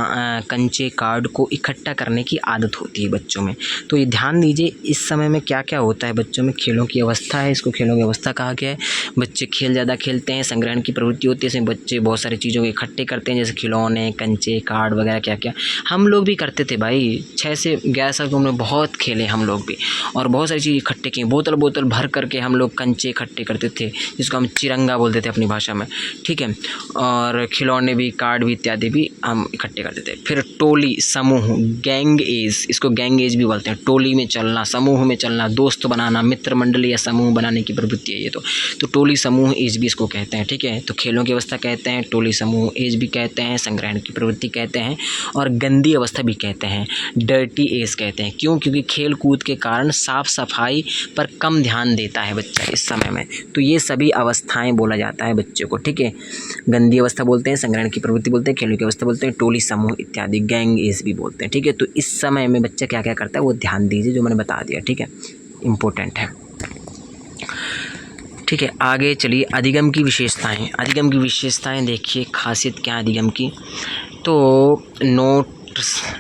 कंचे कार्ड को इकट्ठा करने की आदत होती है बच्चों में। तो ये ध्यान दीजिए इस समय में क्या क्या होता है बच्चों में, खेलों की अवस्था है, इसको खेलों की अवस्था कहा गया है। बच्चे खेल ज़्यादा खेलते हैं, संग्रहण की प्रवृत्ति होती है, इसमें बच्चे बहुत सारी चीज़ों को इकट्ठे करते हैं जैसे खिलौने, कंचे, कार्ड वगैरह क्या क्या। हम लोग भी करते थे भाई, 6 से 11 साल की उम्र में बहुत खेले हम लोग भी, और बहुत सारी चीज़ इकट्ठे किए, बोतल बोतल भर करके हम लोग कंचे इकट्ठे करते थे जिसको हम चिरंगा बोलते थे अपनी भाषा में, ठीक है। और खिलौने भी, कार्ड भी इत्यादि भी हम इकट्ठे करते थे। फिर टोली, समूह, गैंग एज, इसको गैंग एज भी बोलते हैं। टोली में चलना, समूह में चलना, दोस्त बनाना, मित्र मंडली या समूह बनाने की प्रवृत्ति है ये तो टोली समूह एज भी इसको कहते हैं, ठीक है। तो खेलों की अवस्था कहते हैं, टोली समूह एज भी कहते हैं, संग्रहण की प्रवृत्ति कहते हैं, और गंदी अवस्था भी कहते हैं, डर्टी एज कहते हैं। क्यों? क्योंकि खेल कूद के कारण साफ सफाई पर कम ध्यान देता है बच्चा इस समय में। तो ये सभी अवस्थाएं बोला जाता है बच्चे को, ठीक है। गंदी अवस्था बोलते हैं, संग्रहण की प्रवृत्ति बोलते हैं, खेलों की अवस्था बोलते हैं, टोली समूह इत्यादि गैंग एज भी बोलते हैं, ठीक है। तो इस समय में बच्चा क्या क्या करता है वो ध्यान दीजिए, जो मैंने बता दिया, ठीक है, इम्पोर्टेंट है, ठीक है। आगे चलिए, अधिगम की विशेषताएं। अधिगम की विशेषताएं देखिए, खासियत क्या है अधिगम की। तो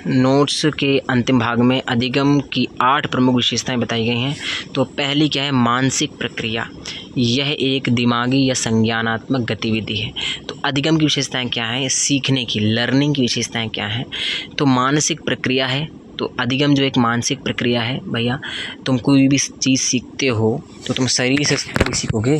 नोट्स के अंतिम भाग में अधिगम की 8 प्रमुख विशेषताएं बताई गई हैं। तो पहली क्या है? मानसिक प्रक्रिया। यह एक दिमागी या संज्ञानात्मक गतिविधि है। तो अधिगम की विशेषताएं क्या हैं? सीखने की, लर्निंग की विशेषताएं क्या हैं? तो मानसिक प्रक्रिया है। तो अधिगम जो एक मानसिक प्रक्रिया है भैया, तुम कोई भी चीज़ सीखते हो तो तुम शरीर से थोड़ी सीखोगे,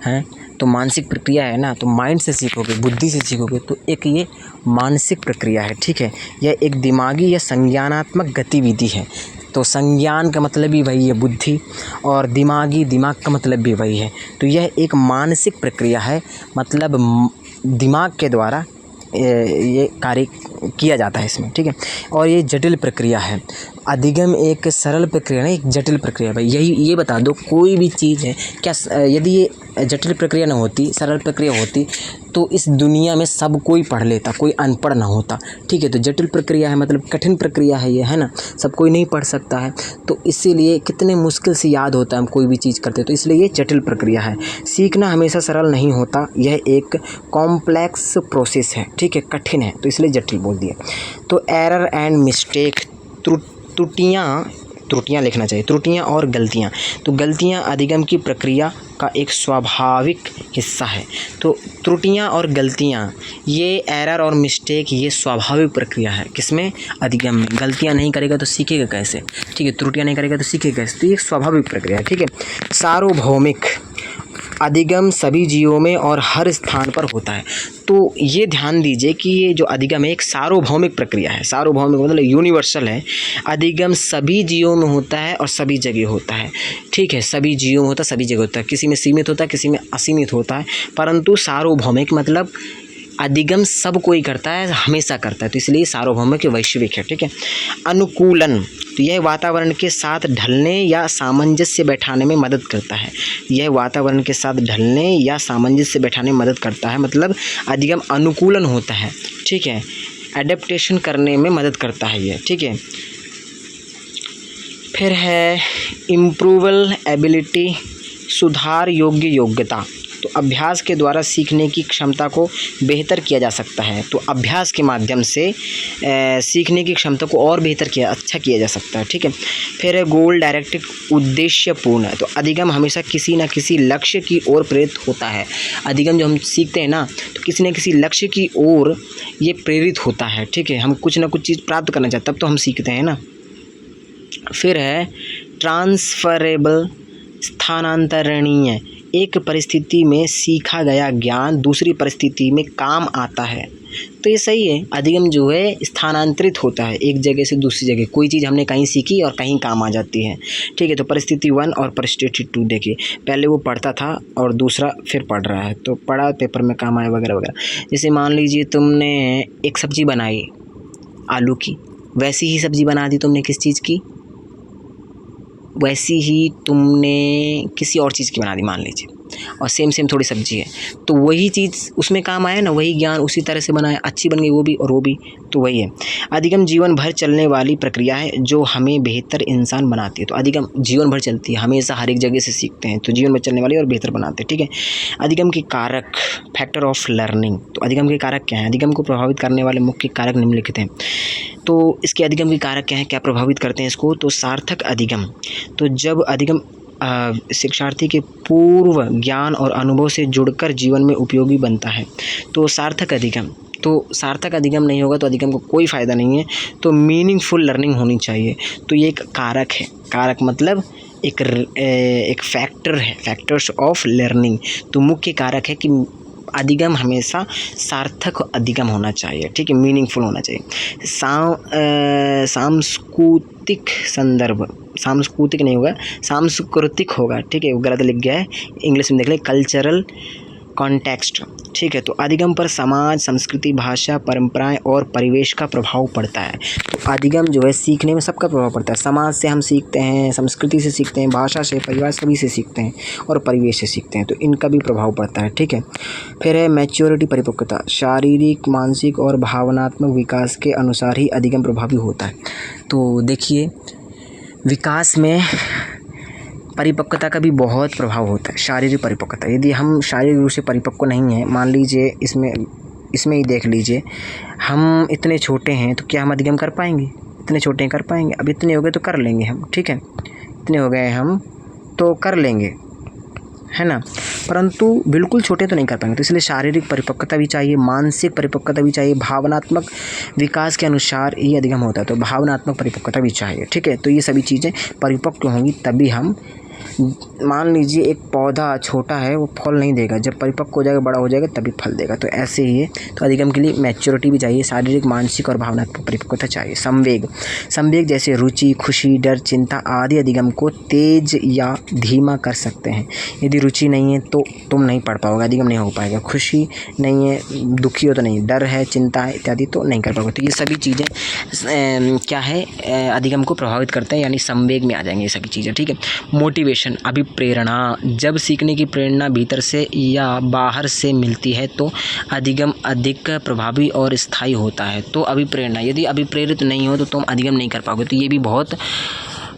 हैं? तो मानसिक प्रक्रिया है ना, तो माइंड से सीखोगे, बुद्धि से सीखोगे। तो एक ये मानसिक प्रक्रिया है, ठीक है। यह एक दिमागी या संज्ञानात्मक गतिविधि है। तो संज्ञान का मतलब भी वही है, बुद्धि, और दिमाग का मतलब भी वही है। तो यह एक मानसिक प्रक्रिया है, मतलब दिमाग के द्वारा ये कार्य किया जाता है इसमें, ठीक है। और ये जटिल प्रक्रिया है। अधिगम एक सरल प्रक्रिया नहीं, एक जटिल प्रक्रिया है भाई। यही ये बता दो, कोई भी चीज़ है क्या, यदि ये जटिल प्रक्रिया ना होती, सरल प्रक्रिया होती, तो इस दुनिया में सब कोई पढ़ लेता, कोई अनपढ़ ना होता, ठीक है। तो जटिल प्रक्रिया है मतलब कठिन प्रक्रिया है ये, है ना, सब कोई नहीं पढ़ सकता है। तो इसीलिए कितने मुश्किल से याद होता है हम कोई भी चीज़ करते, तो इसलिए ये जटिल प्रक्रिया है। सीखना हमेशा सरल नहीं होता, यह एक कॉम्प्लेक्स प्रोसेस है, ठीक है, कठिन है, तो इसलिए जटिल बोल दिया। तो एरर एंड मिस्टेक, त्रुटियाँ लिखना चाहिए, त्रुटियाँ और गलतियाँ। तो गलतियाँ अधिगम की प्रक्रिया का एक स्वाभाविक हिस्सा है। तो त्रुटियाँ और गलतियाँ, ये एरर और मिस्टेक, ये स्वाभाविक प्रक्रिया है। किसमें? अधिगम में। गलतियाँ नहीं करेगा तो सीखेगा कैसे, ठीक है, त्रुटियाँ नहीं करेगा तो सीखेगा कैसे, तो ये एक स्वाभाविक प्रक्रिया है, ठीक है। सार्वभौमिक, अधिगम सभी जीवों में और हर स्थान पर होता है। तो ये ध्यान दीजिए कि ये जो अधिगम है एक सार्वभौमिक प्रक्रिया है। सार्वभौमिक मतलब यूनिवर्सल है। अधिगम सभी जीवों में होता है और सभी जगह होता है, ठीक है, सभी जीवों में होता है, सभी जगह होता है। किसी में सीमित होता है, किसी में असीमित होता है, परंतु सार्वभौमिक मतलब अधिगम सब कोई करता है, हमेशा करता है, तो इसलिए सार्वभौमिक वैश्विक है, ठीक है। अनुकूलन, तो यह वातावरण के साथ ढलने या सामंजस्य बैठाने में मदद करता है। यह वातावरण के साथ ढलने या सामंजस्य बैठाने में मदद करता है, मतलब अधिगम अनुकूलन होता है, ठीक है, एडेप्टेशन करने में मदद करता है ये, ठीक है। फिर है इम्प्रूवल एबिलिटी, सुधार योग्य योग्यता। तो अभ्यास के द्वारा सीखने की क्षमता को बेहतर किया जा सकता है। तो अभ्यास के माध्यम से सीखने की क्षमता को और बेहतर अच्छा किया जा सकता है, ठीक है। फिर है गोल डायरेक्टेड, उद्देश्यपूर्ण। तो अधिगम हमेशा किसी न किसी लक्ष्य की ओर प्रेरित होता है। अधिगम जो हम सीखते हैं ना, तो किसी न किसी लक्ष्य की ओर ये प्रेरित होता है, ठीक है। हम कुछ ना कुछ चीज़ प्राप्त करना चाहते तब तो हम सीखते हैं ना। फिर है ट्रांसफरेबल, स्थानांतरणीय। एक परिस्थिति में सीखा गया ज्ञान दूसरी परिस्थिति में काम आता है। तो ये सही है, अधिगम जो है स्थानांतरित होता है एक जगह से दूसरी जगह। कोई चीज़ हमने कहीं सीखी और कहीं काम आ जाती है, ठीक है। तो परिस्थिति 1 और परिस्थिति 2 देखिए, पहले वो पढ़ता था और दूसरा फिर पढ़ रहा है, तो पढ़ा पेपर में काम आया वगैरह वगैरह। जैसे मान लीजिए तुमने एक सब्ज़ी बनाई आलू की, वैसी ही सब्ज़ी बना दी तुमने किस चीज़ की, वैसी ही तुमने किसी और चीज़ की बना दी मान लीजिए, और सेम सेम थोड़ी सब्जी है, तो वही चीज़ उसमें काम आया ना, वही ज्ञान उसी तरह से बनाया, अच्छी बन गई वो भी और वो भी, तो वही है। अधिगम जीवन भर चलने वाली प्रक्रिया है जो हमें बेहतर इंसान बनाती है। तो अधिगम जीवन भर चलती है, हमेशा हर एक जगह से सीखते हैं, तो जीवन भर चलने वाली और बेहतर बनाते हैं, ठीक है। अधिगम के कारक, फैक्टर ऑफ लर्निंग। तो अधिगम के कारक क्या हैं? अधिगम को प्रभावित करने वाले मुख्य कारक निम्नलिखित हैं। तो इसके अधिगम के कारक क्या हैं, क्या प्रभावित करते हैं इसको? तो सार्थक अधिगम, तो जब अधिगम शिक्षार्थी के पूर्व ज्ञान और अनुभव से जुड़कर जीवन में उपयोगी बनता है। तो सार्थक अधिगम, तो सार्थक अधिगम नहीं होगा तो अधिगम को कोई फ़ायदा नहीं है। तो मीनिंगफुल लर्निंग होनी चाहिए। तो ये एक कारक है, कारक मतलब एक फैक्टर है, फैक्टर्स ऑफ लर्निंग। तो मुख्य कारक है कि अधिगम हमेशा सार्थक अधिगम होना चाहिए, ठीक है, मीनिंगफुल होना चाहिए। सांस्कृतिक संदर्भ, सांस्कृतिक नहीं होगा, सांस्कृतिक होगा, ठीक है, वो गलत लिख गया है, इंग्लिश में देख ले, कल्चरल कॉन्टेक्स्ट, ठीक है। तो अधिगम पर समाज, संस्कृति, भाषा, परंपराएं और परिवेश का प्रभाव पड़ता है। तो अधिगम जो है सीखने में सबका प्रभाव पड़ता है। समाज से हम सीखते हैं, संस्कृति से सीखते हैं, भाषा से, परिवार सभी से सीखते हैं और परिवेश से सीखते हैं, तो इनका भी प्रभाव पड़ता है, ठीक है। फिर है मैच्योरिटी, परिपक्वता। शारीरिक, मानसिक और भावनात्मक विकास के अनुसार ही अधिगम प्रभावी होता है। तो देखिए, विकास में परिपक्वता का भी बहुत प्रभाव होता है। शारीरिक परिपक्वता, यदि हम शारीरिक रूप से परिपक्व नहीं हैं, मान लीजिए इसमें ही देख लीजिए, हम इतने छोटे हैं तो क्या हम अधिगम कर पाएंगे? इतने छोटे हैं कर पाएंगे? अब इतने हो गए तो कर लेंगे हम, ठीक है, इतने हो गए हम तो कर लेंगे, है ना, परंतु बिल्कुल छोटे तो नहीं कर पाएंगे। तो इसलिए शारीरिक परिपक्वता भी चाहिए, मानसिक परिपक्वता भी चाहिए, भावनात्मक विकास के अनुसार ये अधिगम होता है, तो भावनात्मक परिपक्वता भी चाहिए, ठीक है। तो ये सभी चीज़ें परिपक्व होंगी तभी हम, मान लीजिए एक पौधा छोटा है वो फल नहीं देगा, जब परिपक्व हो जाएगा, बड़ा हो जाएगा तभी फल देगा, तो ऐसे ही है। तो अधिगम के लिए मैच्योरिटी भी चाहिए, शारीरिक, मानसिक और भावनात्मक परिपक्वता चाहिए। संवेग जैसे रुचि, खुशी, डर, चिंता आदि अधिगम को तेज या धीमा कर सकते हैं। यदि रुचि नहीं है तो तुम नहीं पढ़ पाओगे, अधिगम नहीं हो पाएगा। खुशी नहीं है, दुखी हो तो नहीं, डर है, चिंता है इत्यादि तो नहीं कर पाओगे। तो ये सभी चीज़ें क्या है, अधिगम को प्रभावित करते हैं, यानी संवेग में आ जाएंगे ये सभी चीज़ें, ठीक है। मोटिवेशन, अभिप्रेरणा, जब सीखने की प्रेरणा भीतर से या बाहर से मिलती है तो अधिगम अधिक प्रभावी और स्थायी होता है। तो अभिप्रेरणा, यदि अभिप्रेरित नहीं हो तो तुम अधिगम नहीं कर पाओगे। तो ये भी बहुत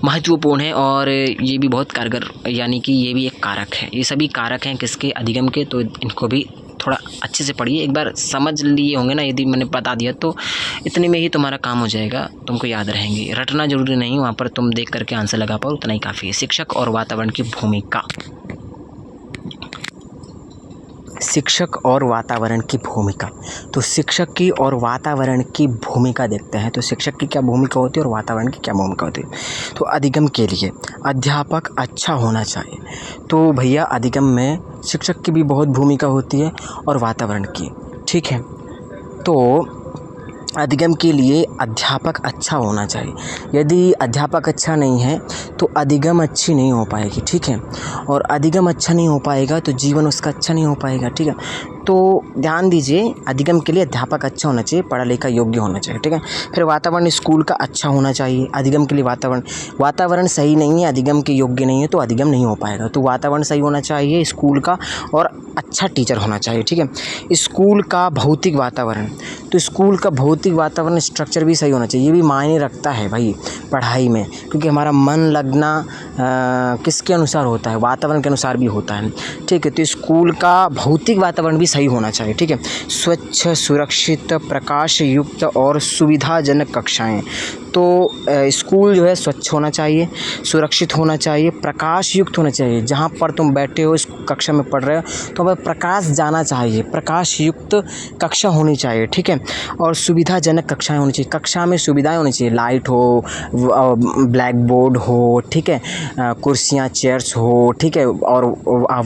महत्वपूर्ण है और ये भी बहुत कारगर, यानी कि ये भी एक कारक है। ये सभी कारक हैं किसके? अधिगम के। तो इनको भी थोड़ा अच्छे से पढ़िए, एक बार समझ लिए होंगे ना, यदि मैंने बता दिया तो इतने में ही तुम्हारा काम हो जाएगा, तुमको याद रहेंगे। रटना जरूरी नहीं, वहाँ पर तुम देख करके आंसर लगा पाओ, उतना ही काफ़ी है। शिक्षक और वातावरण की भूमिका, शिक्षक और वातावरण की भूमिका। तो शिक्षक की और वातावरण की भूमिका देखते हैं। तो शिक्षक की क्या भूमिका होती है और वातावरण की क्या भूमिका होती है। तो अधिगम के लिए अध्यापक अच्छा होना चाहिए। तो भैया अधिगम में शिक्षक की भी बहुत भूमिका होती है और वातावरण की, ठीक है। तो अधिगम के लिए अध्यापक अच्छा होना चाहिए। यदि अध्यापक अच्छा नहीं है तो अधिगम अच्छी नहीं हो पाएगी, ठीक है। और अधिगम अच्छा नहीं हो पाएगा तो जीवन उसका अच्छा नहीं हो पाएगा, ठीक है। तो ध्यान दीजिए, अधिगम के लिए अध्यापक अच्छा होना चाहिए, पढ़ा लिखा योग्य होना चाहिए, ठीक है। फिर वातावरण स्कूल का अच्छा होना चाहिए। अधिगम के लिए वातावरण सही नहीं है, अधिगम के योग्य नहीं है तो अधिगम नहीं हो पाएगा। तो वातावरण सही होना चाहिए स्कूल का और अच्छा टीचर होना चाहिए, ठीक है। स्कूल का भौतिक वातावरण, तो स्कूल का भौतिक वातावरण स्ट्रक्चर भी सही होना चाहिए। ये भी मायने रखता है भाई पढ़ाई में, क्योंकि हमारा मन लगना किसके अनुसार होता है? वातावरण के अनुसार भी होता है, ठीक है। तो स्कूल का भौतिक वातावरण भी सही होना चाहिए, ठीक है। स्वच्छ, सुरक्षित, प्रकाश युक्त और सुविधाजनक कक्षाएं। तो स्कूल जो है स्वच्छ होना चाहिए, सुरक्षित होना चाहिए, प्रकाश युक्त होना चाहिए। जहाँ पर तुम बैठे हो, इस कक्षा में पढ़ रहे हो तो वह प्रकाश जाना चाहिए, प्रकाश युक्त कक्षा होनी चाहिए, ठीक है। और सुविधाजनक कक्षाएं होनी चाहिए, कक्षा में सुविधाएं होनी चाहिए, लाइट हो, ब्लैक बोर्ड हो, ठीक है, कुर्सियाँ, चेयर्स हो, ठीक है, और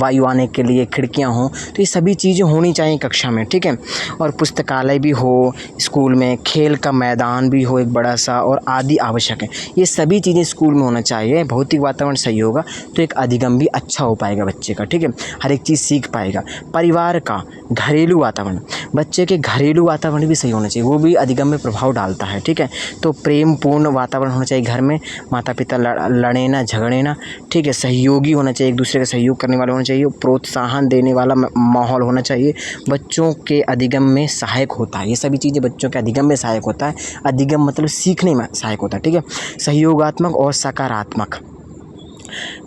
वायु आने के लिए खिड़कियाँ हो। तो ये सभी चीज़ें होनी चाहिए कक्षा में, ठीक है। और पुस्तकालय भी हो स्कूल में, खेल का मैदान भी हो एक बड़ा सा, और आदि आवश्यक है। ये सभी चीज़ें स्कूल में होना चाहिए। भौतिक वातावरण सही होगा तो एक अधिगम भी अच्छा हो पाएगा बच्चे का, ठीक है, हर एक चीज़ सीख पाएगा। परिवार का घरेलू वातावरण, बच्चे के घरेलू वातावरण भी सही होना चाहिए, वो भी अधिगम में प्रभाव डालता है, ठीक है। तो प्रेम पूर्ण वातावरण होना चाहिए घर में, माता पिता लड़े ना झगड़े ना, ठीक है। सहयोगी होना चाहिए, एक दूसरे का सहयोग करने वाले होना चाहिए, प्रोत्साहन देने वाला माहौल होना चाहिए, बच्चों के अधिगम में सहायक होता है। ये सभी चीज़ें बच्चों के अधिगम में सहायक होता है। अधिगम मतलब सीखने में सहायक होता है, ठीक है। सहयोगात्मक और सकारात्मक।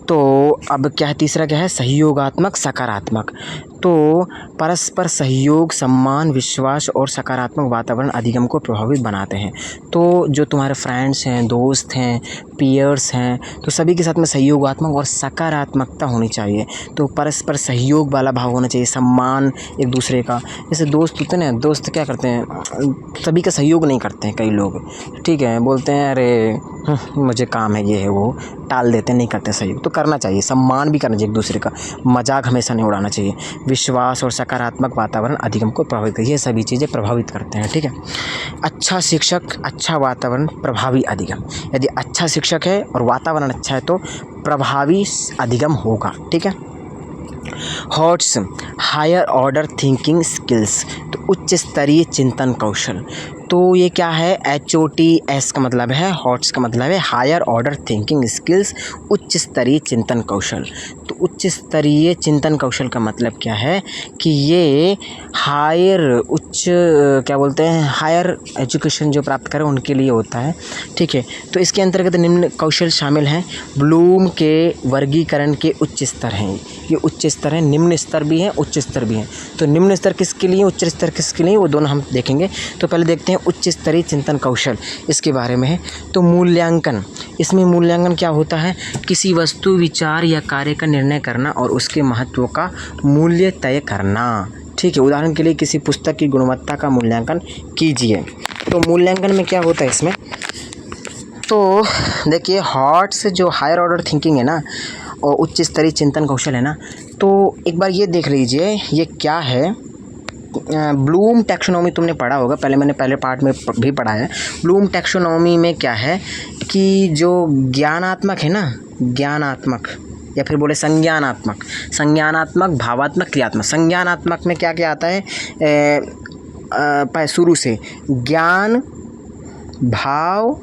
तो अब क्या है, तीसरा क्या है, सहयोगात्मक सकारात्मक। तो परस्पर सहयोग, सम्मान, विश्वास और सकारात्मक वातावरण अधिगम को प्रभावित बनाते हैं। तो जो तुम्हारे फ्रेंड्स हैं, दोस्त हैं, पीयर्स हैं, तो सभी के साथ में सहयोगात्मक और सकारात्मकता होनी चाहिए। तो परस्पर सहयोग वाला भाव होना चाहिए, सम्मान एक दूसरे का। जैसे दोस्त होते हैं ना, दोस्त क्या करते हैं, सभी का सहयोग नहीं करते हैं कई लोग, ठीक है। बोलते हैं अरे मुझे काम है, ये है वो, टाल देते हैं, नहीं करते सहयोग। तो करना चाहिए, सम्मान भी करना चाहिए एक दूसरे का, मजाक हमेशा नहीं उड़ाना चाहिए। विश्वास और सकारात्मक वातावरण अधिगम को प्रभावित करते हैं, ये सभी चीज़ें प्रभावित करते हैं, ठीक है। अच्छा शिक्षक, अच्छा वातावरण, प्रभावी अधिगम। यदि अच्छा शिक्षक है और वातावरण अच्छा है तो प्रभावी अधिगम होगा, ठीक है। HOTS, higher order thinking skills, तो उच्च स्तरीय चिंतन कौशल। तो ये क्या है, HOTS का मतलब है, हॉट्स का मतलब है हायर ऑर्डर थिंकिंग स्किल्स, उच्च स्तरीय चिंतन कौशल। तो उच्च स्तरीय चिंतन कौशल का मतलब क्या है कि ये हायर, उच्च क्या बोलते हैं, हायर एजुकेशन जो प्राप्त करें उनके लिए होता है, ठीक है। तो इसके अंतर्गत निम्न कौशल शामिल हैं। ब्लूम के वर्गीकरण के उच्च स्तर हैं, ये उच्च स्तर हैं, निम्न स्तर भी हैं, उच्च स्तर भी हैं। तो निम्न स्तर किसके लिए, उच्च स्तर किसके लिए, वो दोनों हम देखेंगे। तो पहले देखते हैं उच्च स्तरीय चिंतन कौशल, इसके बारे में है। तो मूल्यांकन, इसमें मूल्यांकन क्या होता है, किसी वस्तु, विचार या कार्य का निर्णय करना और उसके महत्व का मूल्य तय करना, ठीक है। उदाहरण के लिए किसी पुस्तक की गुणवत्ता का मूल्यांकन कीजिए। तो मूल्यांकन में क्या होता है इसमें, तो देखिए हॉट्स जो हायर ऑर्डर थिंकिंग है ना और उच्च स्तरीय चिंतन कौशल है ना, तो एक बार ये देख लीजिए ये क्या है। ब्लूम टैक्सोनॉमी तुमने पढ़ा होगा, मैंने पहले पार्ट में भी पढ़ा है। ब्लूम टैक्सोनॉमी में क्या है कि जो ज्ञानात्मक है ना, ज्ञानात्मक या फिर बोले संज्ञानात्मक, संज्ञानात्मक, भावात्मक, क्रियात्मक। संज्ञानात्मक में क्या क्या आता है, शुरू से ज्ञान, भाव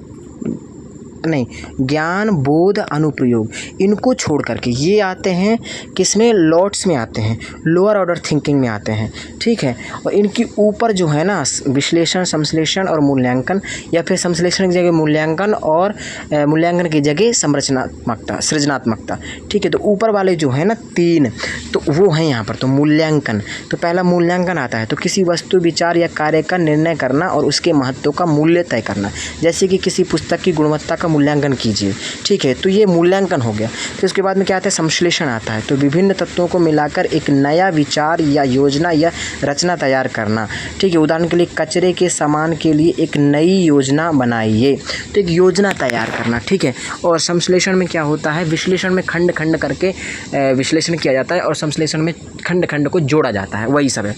नहीं, ज्ञान, बोध, अनुप्रयोग, इनको छोड़ करके ये आते हैं किसमें, लॉट्स में आते हैं, लोअर ऑर्डर थिंकिंग में आते हैं, ठीक है। और इनकी ऊपर जो है ना विश्लेषण, संश्लेषण और मूल्यांकन, या फिर संश्लेषण की जगह मूल्यांकन और मूल्यांकन की जगह संरचनात्मकता, सृजनात्मकता, ठीक है। तो ऊपर वाले जो है ना 3, तो वो हैं यहाँ पर। तो मूल्यांकन, तो पहला मूल्यांकन आता है, तो किसी वस्तु, विचार या कार्य का निर्णय करना और उसके महत्व का मूल्य तय करना। जैसे कि किसी पुस्तक की गुणवत्ता का मूल्यांकन कीजिए, ठीक है। तो ये मूल्यांकन हो गया। तो इसके बाद में क्या आता है, संश्लेषण आता है। तो विभिन्न तत्वों को मिलाकर एक नया विचार या योजना या रचना तैयार करना, ठीक है। उदाहरण के लिए कचरे के सामान के लिए एक नई योजना बनाइए, तो एक योजना तैयार करना, ठीक है। और संश्लेषण में क्या होता है, विश्लेषण में खंड खंड करके विश्लेषण किया जाता है और संश्लेषण में खंड खंड को जोड़ा जाता है, वही सब है।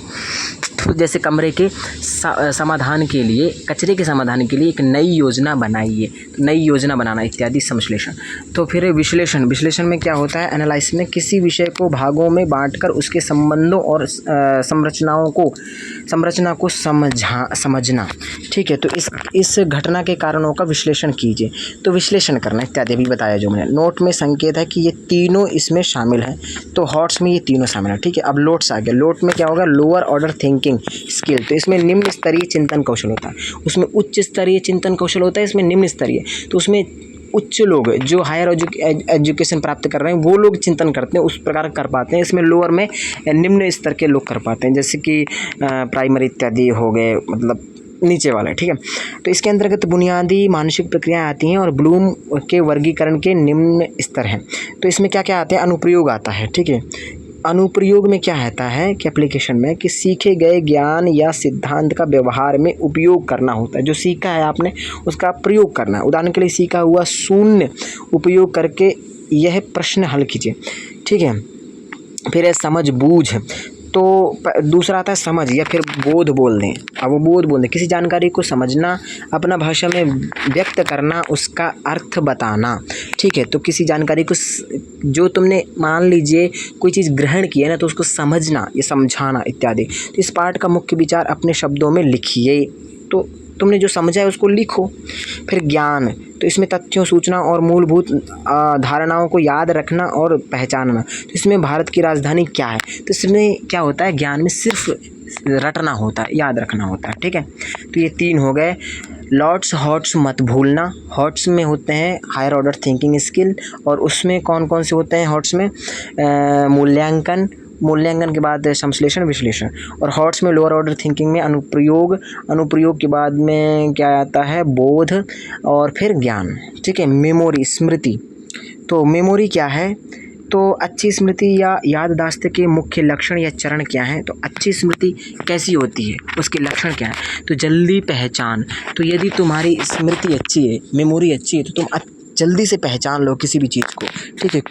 तो जैसे कमरे के समाधान के लिए, कचरे के समाधान के लिए एक नई योजना बनाइए, नई योजना बनाना इत्यादि संश्लेषण। तो फिर विश्लेषण, विश्लेषण में क्या होता है, एनालाइसिस में किसी विषय को भागों में बांटकर उसके संबंधों और संरचना को समझना, ठीक है। तो इस घटना के कारणों का विश्लेषण कीजिए। तो विश्लेषण करना इत्यादि अभी बताया जो मैंने। नोट में संकेत है कि ये तीनों इसमें शामिल हैं, तो हॉट्स में ये तीनों शामिल है, ठीक है। अब लोट्स आ गया। लोट में क्या होगा, लोअर ऑर्डर थिंकिंग स्किल, तो इसमें निम्न स्तरीय चिंतन कौशल होता है, उसमें उच्च स्तरीय चिंतन कौशल होता है, इसमें निम्न स्तरीय। तो उसमें उच्च लोग जो हायर एजुकेशन प्राप्त कर रहे हैं वो लोग चिंतन करते हैं, उस प्रकार कर पाते हैं। इसमें लोअर में निम्न स्तर के लोग कर पाते हैं, जैसे कि प्राइमरी इत्यादि हो गए, मतलब नीचे वाला, ठीक है। तो इसके अंतर्गत बुनियादी मानसिक प्रक्रियाएं आती हैं और ब्लूम के वर्गीकरण के निम्न स्तर हैं। तो इसमें क्या क्या आते हैं, अनुप्रयोग आता है, ठीक है। अनुप्रयोग में क्या आता है कि एप्लीकेशन में कि सीखे गए ज्ञान या सिद्धांत का व्यवहार में उपयोग करना होता है। जो सीखा है आपने उसका प्रयोग करना है। उदाहरण के लिए सीखा हुआ शून्य उपयोग करके यह प्रश्न हल कीजिए, ठीक है। फिर है समझ बूझ, तो दूसरा आता है समझ या फिर बोध बोल दें। अब वो बोध बोल दें, किसी जानकारी को समझना, अपना भाषा में व्यक्त करना, उसका अर्थ बताना। ठीक है, तो किसी जानकारी को जो तुमने मान लीजिए कोई चीज़ ग्रहण की है ना, तो उसको समझना या समझाना इत्यादि। तो इस पाठ का मुख्य विचार अपने शब्दों में लिखिए। तो तुमने जो समझा है उसको लिखो। फिर ज्ञान, तो इसमें तथ्यों, सूचना और मूलभूत धारणाओं को याद रखना और पहचानना। तो इसमें भारत की राजधानी क्या है, तो इसमें क्या होता है, ज्ञान में सिर्फ रटना होता है, याद रखना होता है। ठीक है, तो ये 3 हो गए। लॉट्स हॉट्स मत भूलना। हॉट्स में होते हैं हायर ऑर्डर थिंकिंग स्किल, और उसमें कौन कौन से होते हैं हॉट्स में, मूल्यांकन, मूल्यांकन के बाद संश्लेषण, विश्लेषण। और हॉट्स में लोअर ऑर्डर थिंकिंग में अनुप्रयोग, अनुप्रयोग के बाद में क्या आता है, बोध, और फिर ज्ञान। ठीक है, मेमोरी, स्मृति। तो मेमोरी क्या है, तो अच्छी स्मृति या याददाश्त के मुख्य लक्षण या चरण क्या हैं। तो अच्छी स्मृति कैसी होती है, उसके लक्षण क्या है, तो जल्दी पहचान। तो यदि तुम्हारी स्मृति अच्छी है, मेमोरी अच्छी है, तो तुम जल्दी से पहचान लो किसी भी चीज़ को। ठीक है,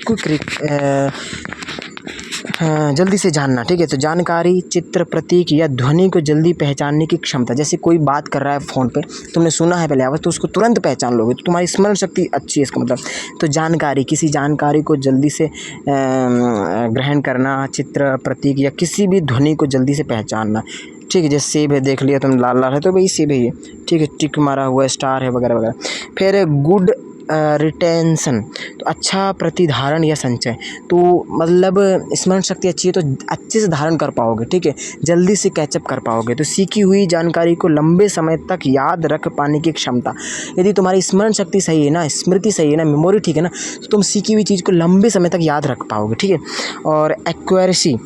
जल्दी से जानना। ठीक है, तो जानकारी, चित्र, प्रतीक या ध्वनि को जल्दी पहचानने की क्षमता। जैसे कोई बात कर रहा है फ़ोन पे, तुमने सुना है पहले आवाज़, तो उसको तुरंत पहचान लोगे, तो तुम्हारी स्मरण शक्ति अच्छी है इसका मतलब। तो जानकारी, किसी जानकारी को जल्दी से ग्रहण करना, चित्र, प्रतीक या किसी भी ध्वनि को जल्दी से पहचानना। ठीक है, जैसे सेब है, देख लिया तुम लाल लाल है तो भाई सेब है ये। ठीक है, टिक मारा हुआ है, स्टार है वगैरह वगैरह। फिर गुड रिटेंशन, तो अच्छा प्रतिधारण या संचय। तो मतलब स्मरण शक्ति अच्छी है तो अच्छे से धारण कर पाओगे। ठीक है, जल्दी से कैचअप कर पाओगे। तो सीखी हुई जानकारी को लंबे समय तक याद रख पाने की क्षमता। यदि तुम्हारी स्मरण शक्ति सही है ना, स्मृति सही है ना, मेमोरी ठीक है ना, तो तुम सीखी हुई चीज़ को लंबे समय तक याद रख पाओगे। ठीक है, और एक्यूरेसी,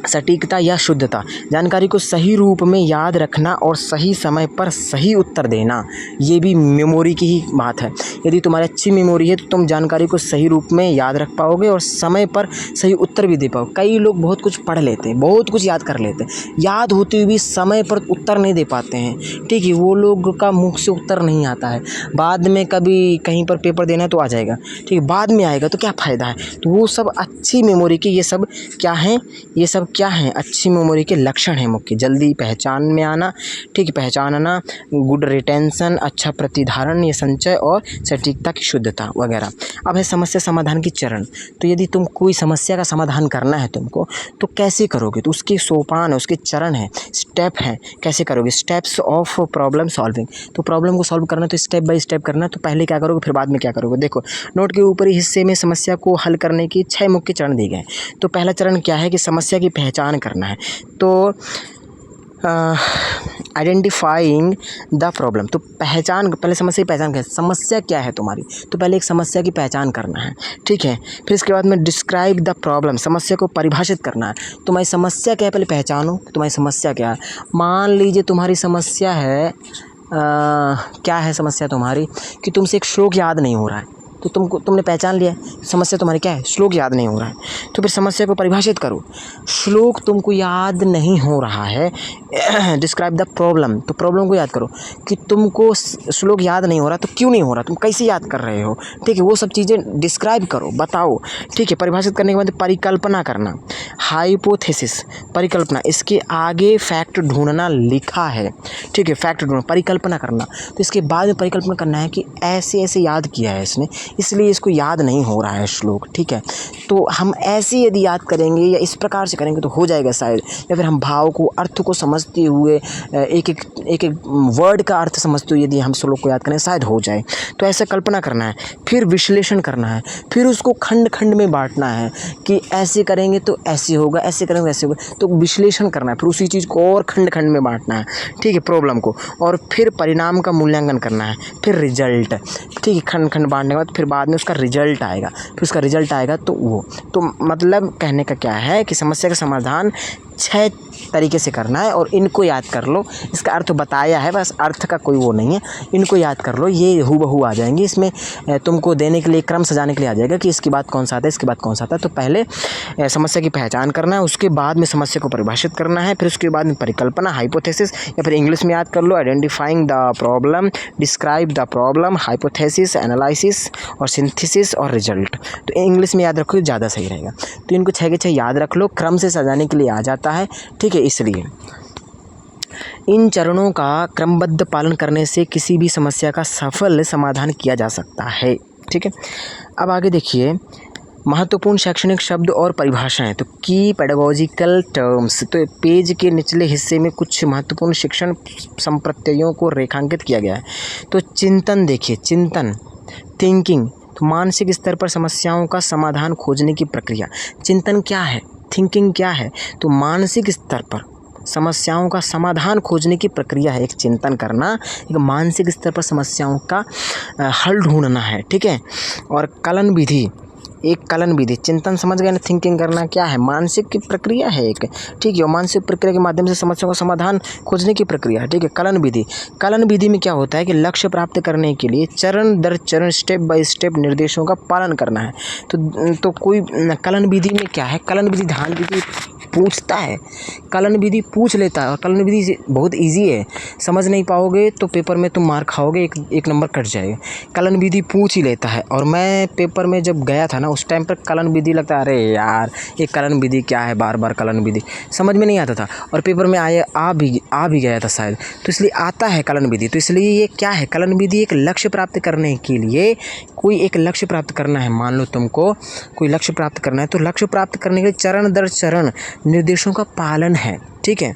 सटीकता या शुद्धता, जानकारी को सही रूप में याद रखना और सही समय पर सही उत्तर देना, ये भी मेमोरी की ही बात है। यदि तुम्हारी अच्छी मेमोरी है तो तुम जानकारी को सही रूप में याद रख पाओगे और समय पर सही उत्तर भी दे पाओगे। कई लोग बहुत कुछ पढ़ लेते हैं, बहुत कुछ याद कर लेते हैं, याद होते हुए भी समय पर उत्तर नहीं दे पाते हैं। ठीक है, वो लोग का मुख से उत्तर नहीं आता है, बाद में कभी कहीं पर पेपर देना है तो आ जाएगा। ठीक है, बाद में आएगा तो क्या फ़ायदा है। तो वो सब अच्छी मेमोरी के ये सब क्या हैं, ये सब क्या हैं, अच्छी मेमोरी के लक्षण हैं मुख्य। जल्दी पहचान में आना, ठीक है, पहचानना, गुड रिटेंशन, अच्छा प्रतिधारण या संचय, और सटीकता की शुद्धता वगैरह। अब है समस्या समाधान की चरण। तो यदि तुम कोई समस्या का समाधान करना है तुमको, तो कैसे करोगे, तो उसके सोपान है, उसके चरण हैं, स्टेप हैं, कैसे करोगे, स्टेप्स ऑफ प्रॉब्लम सॉल्विंग। तो प्रॉब्लम को सॉल्व करना तो स्टेप बाय स्टेप करना। तो पहले क्या करोगे, फिर बाद में क्या करोगे। देखो, नोट के ऊपरी हिस्से में समस्या को हल करने की 6 मुख्य चरण दिए गए। तो पहला चरण क्या है कि समस्या की पहचान करना है। तो आइडेंटिफाइंग द प्रॉब्लम, तो पहचान, पहले समस्या की पहचान करें, समस्या क्या है तुम्हारी। तो पहले एक समस्या की पहचान करना है। ठीक है, फिर इसके बाद में डिस्क्राइब द प्रॉब्लम, समस्या को परिभाषित करना है। तुम्हारी समस्या क्या है, पहले पहचानो तुम्हारी समस्या क्या है। मान लीजिए तुम्हारी समस्या है क्या है समस्या तुम्हारी, कि तुमसे एक श्लोक याद नहीं हो रहा है। तो तुमने पहचान लिया समस्या तुम्हारी क्या है, श्लोक याद नहीं हो रहा है। तो फिर समस्या को परिभाषित करो। श्लोक तुमको याद नहीं हो रहा है, डिस्क्राइब द प्रॉब्लम, तो प्रॉब्लम को याद करो कि तुमको श्लोक याद नहीं हो रहा, तो क्यों नहीं हो रहा, तुम कैसे याद कर रहे हो। ठीक है, वो सब चीज़ें डिस्क्राइब करो, बताओ। ठीक है, परिभाषित करने के बाद परिकल्पना करना, हाइपोथेसिस, परिकल्पना, इसके आगे फैक्ट ढूंढना लिखा है। ठीक है, फैक्ट ढूंढना, परिकल्पना करना। तो इसके बाद में परिकल्पना करना है कि ऐसे ऐसे याद किया है इसने, इसलिए इसको याद नहीं हो रहा है श्लोक। ठीक है, तो हम ऐसे यदि याद करेंगे या इस प्रकार से करेंगे तो हो जाएगा शायद। या फिर हम भाव को, अर्थ को समझते हुए, एक एक वर्ड का अर्थ समझते हुए यदि हम श्लोक को याद करें शायद हो जाए। तो ऐसा कल्पना करना है, फिर विश्लेषण करना है, फिर उसको खंड खंड में बांटना है कि ऐसे करेंगे तो ऐसे होगा, ऐसे करेंगे वैसे होगा। तो विश्लेषण करना है, फिर उसी चीज़ को और खंड खंड में बांटना है। ठीक है, प्रॉब्लम को, और फिर परिणाम का मूल्यांकन करना है, फिर रिजल्ट। ठीक है, खंड खंड बांटने के बाद फिर बाद में उसका रिजल्ट आएगा, फिर उसका रिजल्ट आएगा तो वो, तो मतलब कहने का क्या है कि समस्या का समाधान 6 तरीके से करना है और इनको याद कर लो। इसका अर्थ बताया है, बस अर्थ का कोई वो नहीं है, इनको याद कर लो, ये हूबहू आ जाएंगे। इसमें तुमको देने के लिए क्रम सजाने के लिए आ जाएगा कि इसके बाद कौन सा आता है, इसके बाद कौन सा आता है। तो पहले समस्या की पहचान करना है, उसके बाद में समस्या को परिभाषित करना है, फिर उसके बाद में परिकल्पना, हाइपोथेसिस, या फिर इंग्लिश में याद कर लो identifying the problem, describe the problem, hypothesis, analysis और सिंथेसिस और रिजल्ट। तो इंग्लिश में याद रखो, ज़्यादा सही रहेगा। तो इनको 6 के 6 याद रख लो, क्रम से सजाने के लिए आ जाता है, ठीक है। इसलिए इन चरणों का क्रमबद्ध पालन करने से किसी भी समस्या का सफल समाधान किया जा सकता है, ठीक है। अब आगे देखिए, महत्वपूर्ण शैक्षणिक शब्द और परिभाषाएं। तो की पेडागोजिकल टर्म्स, तो पेज के निचले हिस्से में कुछ महत्वपूर्ण शिक्षण संप्रत्ययों को रेखांकित किया गया है। तो चिंतन देखिए, चिंतन, थिंकिंग, तो मानसिक स्तर पर समस्याओं का समाधान खोजने की प्रक्रिया। चिंतन क्या है, थिंकिंग क्या है, तो मानसिक स्तर पर समस्याओं का समाधान खोजने की प्रक्रिया है। एक चिंतन करना, एक मानसिक स्तर पर समस्याओं का हल ढूंढना है, ठीक है। और कलन विधि, एक कलन विधि, चिंतन समझ गए ना, थिंकिंग करना क्या है, मानसिक की प्रक्रिया है एक, ठीक है। और मानसिक प्रक्रिया के माध्यम से समस्याओं का समाधान खोजने की प्रक्रिया है, ठीक है। कलन विधि, कलन विधि में क्या होता है कि लक्ष्य प्राप्त करने के लिए चरण दर चरण, स्टेप बाय स्टेप निर्देशों का पालन करना है। तो कोई कलन विधि में क्या है, कलन विधि ध्यान विधि पूछता है, कलन विधि पूछ लेता है, और कलन विधि बहुत इजी है, समझ नहीं पाओगे तो पेपर में तुम मार खाओगे, एक नंबर कट जाएगा। कलन विधि पूछ ही लेता है। और मैं पेपर में जब गया था ना, उस टाइम पर कलन विधि लगता है, अरे यार ये कलन विधि क्या है, बार बार कलन विधि समझ में नहीं आता था, और पेपर में आ भी गया था शायद, तो इसलिए आता है कलन विधि। तो इसलिए ये क्या है, कलन विधि एक लक्ष्य प्राप्त करने के लिए, कोई एक लक्ष्य प्राप्त करना है, मान लो तुमको कोई लक्ष्य प्राप्त करना है, तो लक्ष्य प्राप्त करने के लिए चरण दर चरण निर्देशों का पालन है, ठीक है।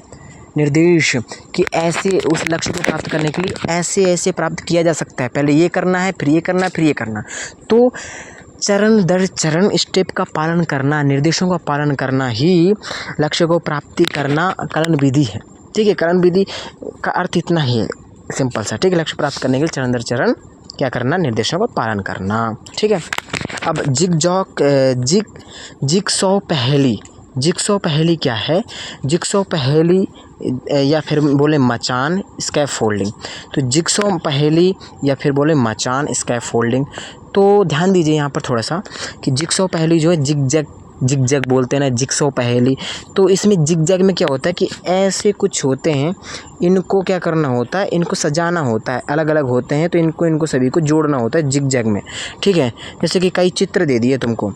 निर्देश कि ऐसे उस लक्ष्य को प्राप्त करने के लिए ऐसे ऐसे प्राप्त किया जा सकता है, पहले ये करना है, फिर ये करना, फिर ये करना। तो चरण दर चरण स्टेप का पालन करना, निर्देशों का पालन करना ही लक्ष्य को प्राप्ति करना कलन विधि है, ठीक है। कलन विधि का अर्थ इतना ही है, सिंपल सा, ठीक है। लक्ष्य प्राप्त करने के लिए चरण दर चरण क्या करना, निर्देशों का पालन करना, ठीक है। अब जिगसॉ पहेली, जिगसॉ पहेली क्या है, जिगसॉ पहेली या फिर बोले मचान स्कैफोल्डिंग। तो जिगसॉ पहेली या फिर बोले मचान स्कैफोल्डिंग। तो ध्यान दीजिए यहाँ पर थोड़ा सा कि जिगसॉ पहेली जो है, जिगजैग बोलते हैं ना, जिगसॉ पहेली। तो इसमें जिगजैग में क्या होता है कि ऐसे कुछ होते हैं, इनको क्या करना होता है, इनको सजाना होता है, अलग अलग होते हैं, तो इनको सभी को जोड़ना होता है जिगजैग में, ठीक है। जैसे कि कई चित्र दे दिए तुमको,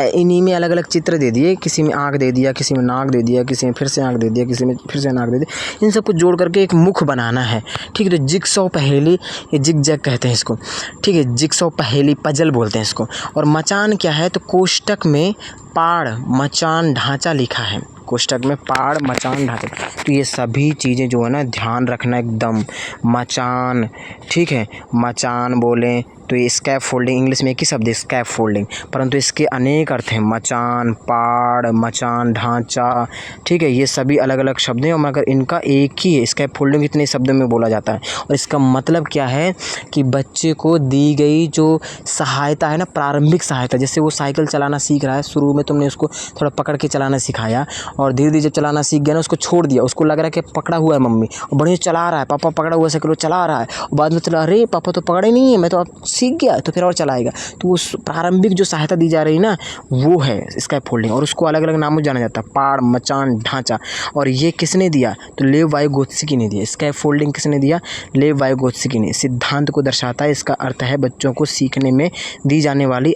इन्हीं में अलग अलग चित्र दे दिए, किसी में आँख दे दिया, किसी में नाक दे दिया, किसी में फिर से आँख दे दिया, किसी में फिर से नाक दे दिया, इन सबको जोड़ करके एक मुख बनाना है, ठीक है। तो जिगसॉ पहेली, ये जिगजैग कहते हैं इसको, ठीक है। जिगसॉ पहेली, पजल बोलते हैं इसको। और मचान क्या है, तो कोष्टक में पाड़ मचान ढांचा लिखा है, कोष्टक में पाड़ मचान ढांचा। तो ये सभी चीज़ें जो है ना ध्यान रखना एकदम, मचान, ठीक है। मचान बोलें तो ये स्कैफ फोल्डिंग, इंग्लिश में एक ही शब्द है स्कैफ फोल्डिंग, परंतु इसके अनेक अर्थ हैं, मचान, पाड़, मचान, ढांचा, ठीक है। ये सभी अलग अलग शब्द हैं, और मगर इनका एक ही है, स्कैफ फोल्डिंग इतने शब्दों में बोला जाता है। और इसका मतलब क्या है कि बच्चे को दी गई जो सहायता है ना, प्रारंभिक सहायता, जैसे वो साइकिल चलाना सीख रहा है, शुरू में तुमने उसको थोड़ा पकड़ के चलाना सिखाया, और धीरे धीरे जब चलाना सीख गया ना, उसको छोड़ दिया, उसको लग रहा है कि पकड़ा हुआ है मम्मी, और बढ़िया चला रहा है, पापा पकड़ा हुआ साइकिल चला रहा है, और बाद में चला, अरे पापा तो पकड़े नहीं है, मैं तो अब सीख गया, तो फिर और चलाएगा। तो उस प्रारंभिक जो सहायता दी जा रही है ना, वो है स्कैफ फोल्डिंग, और उसको अलग अलग नामों जाना जाता है, पाड़, मचान, ढांचा। और ये किसने दिया, तो लेव वाइगोत्स्की ने दिया। स्कैफ फोल्डिंग किसने दिया, लेव वाइगोत्स्की ने। सिद्धांत को दर्शाता है, इसका अर्थ है बच्चों को सीखने में दी जाने वाली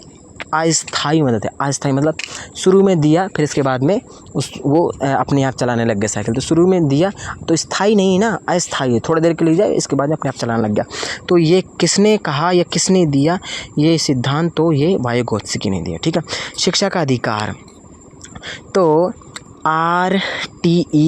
अस्थायी मदद है। अस्थायी मतलब शुरू में दिया, फिर इसके बाद में वो अपने आप चलाने लग गया साइकिल। तो शुरू में दिया तो स्थायी नहीं ना, अस्थायी है, थोड़ी देर के लिए जाए, इसके बाद अपने आप चलाने लग गया। तो ये किसने कहा या किसने दिया ये सिद्धांत, तो ये वाइगोत्स्की ने दिया, ठीक है। शिक्षा का अधिकार, तो RTE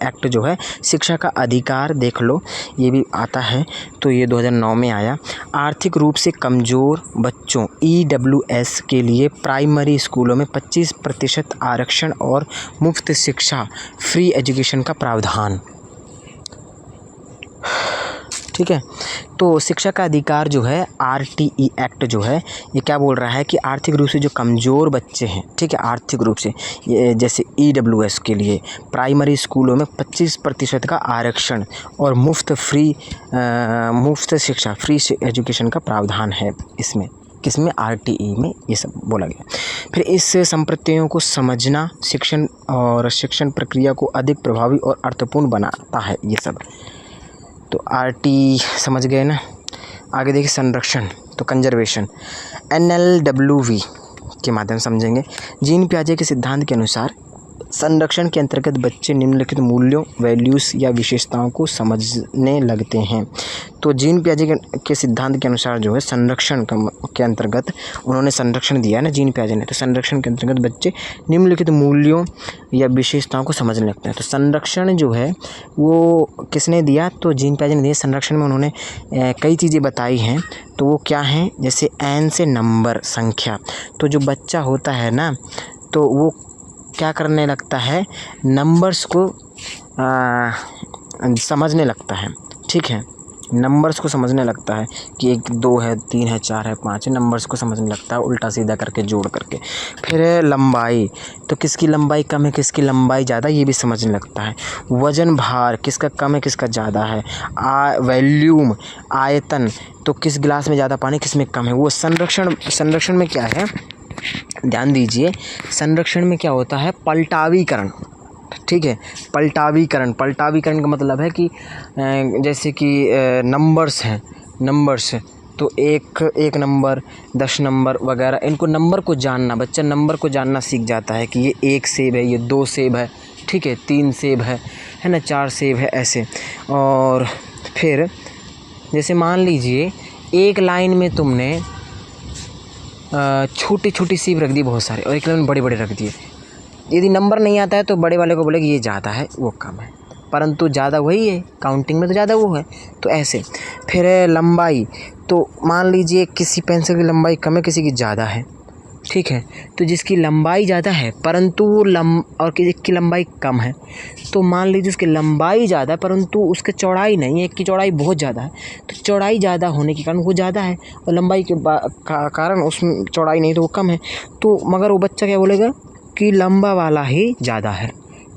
एक्ट जो है शिक्षा का अधिकार, देख लो ये भी आता है, तो ये 2009 में आया। आर्थिक रूप से कमज़ोर बच्चों EWS के लिए प्राइमरी स्कूलों में 25% आरक्षण और मुफ्त शिक्षा, फ्री एजुकेशन का प्रावधान, ठीक ठीक है। तो शिक्षा का अधिकार जो है RTE एक्ट जो है ये क्या बोल रहा है कि आर्थिक रूप से जो कमज़ोर बच्चे हैं, ठीक है, आर्थिक रूप से, ये जैसे EWS के लिए प्राइमरी स्कूलों में 25% का आरक्षण और मुफ्त शिक्षा, फ्री एजुकेशन का प्रावधान है इसमें, किसमें, RTE में ये सब बोला गया। फिर इस संप्रदायों को समझना शिक्षण प्रक्रिया को अधिक प्रभावी और अर्थपूर्ण बनाता है ये सब। तो RT समझ गए ना। आगे देखिए संरक्षण, तो कंजर्वेशन NLWV के माध्यम से समझेंगे। जीन पियाजे के सिद्धांत के अनुसार संरक्षण के अंतर्गत बच्चे निम्नलिखित मूल्यों, वैल्यूज़ या विशेषताओं को समझने लगते हैं। तो जीन पियाजे के सिद्धांत के अनुसार जो है संरक्षण के अंतर्गत उन्होंने संरक्षण दिया है ना जीन पियाजे ने, तो संरक्षण के अंतर्गत बच्चे निम्नलिखित मूल्यों या विशेषताओं को समझने लगते हैं। तो संरक्षण जो है वो किसने दिया, तो जीन पियाजे ने दिया। संरक्षण में उन्होंने कई चीज़ें बताई हैं, तो वो क्या हैं, जैसे n से नंबर, संख्या। तो जो बच्चा होता है ना, तो वो क्या करने लगता है, नंबर्स को समझने लगता है, ठीक है, नंबर्स को समझने लगता है कि 1 2 है, 3 है, 4 है, 5 है, नंबर्स को समझने लगता है उल्टा सीधा करके, जोड़ करके। फिर है लंबाई, तो किसकी लंबाई कम है, किसकी लंबाई ज़्यादा, ये भी समझने लगता है। वजन, भार, किसका कम है, किसका ज़्यादा है। वॉल्यूम, आयतन, तो किस गिलास में ज़्यादा पानी, किस में कम है। वो संरक्षण में क्या है, ध्यान दीजिए, संरक्षण में क्या होता है, पलटावीकरण, ठीक है, पलटावीकरण का मतलब है कि जैसे कि नंबर्स हैं, नंबर्स, तो एक नंबर, 10 नंबर वगैरह, इनको नंबर को जानना, बच्चा नंबर को जानना सीख जाता है कि ये 1 सेब है, ये 2 सेब है, ठीक है, 3 सेब है ना, 4 सेब है, ऐसे। और फिर जैसे मान लीजिए एक लाइन में तुमने छोटी छोटी सेब रख दी बहुत सारे, और एक लाइन में बड़े बड़े रख दिए। यदि नंबर नहीं आता है तो बड़े वाले को बोलेगा ये ज़्यादा है, वो कम है, परंतु ज़्यादा वही है, काउंटिंग में तो ज़्यादा वो है, तो ऐसे। फिर है लंबाई, तो मान लीजिए किसी पेंसिल की लंबाई कम है, किसी की ज़्यादा है, ठीक है, तो जिसकी लंबाई ज़्यादा है परंतु वो और किसी की लंबाई कम है, तो मान लीजिए उसकी लंबाई ज़्यादा है परंतु उसकी चौड़ाई नहीं है, एक की चौड़ाई बहुत ज़्यादा है, तो चौड़ाई ज़्यादा होने के कारण वो ज़्यादा है और लंबाई के कारण उसमें चौड़ाई नहीं तो वो कम है। तो मगर वो बच्चा क्या बोलेगा कि लंबा वाला ही ज़्यादा है।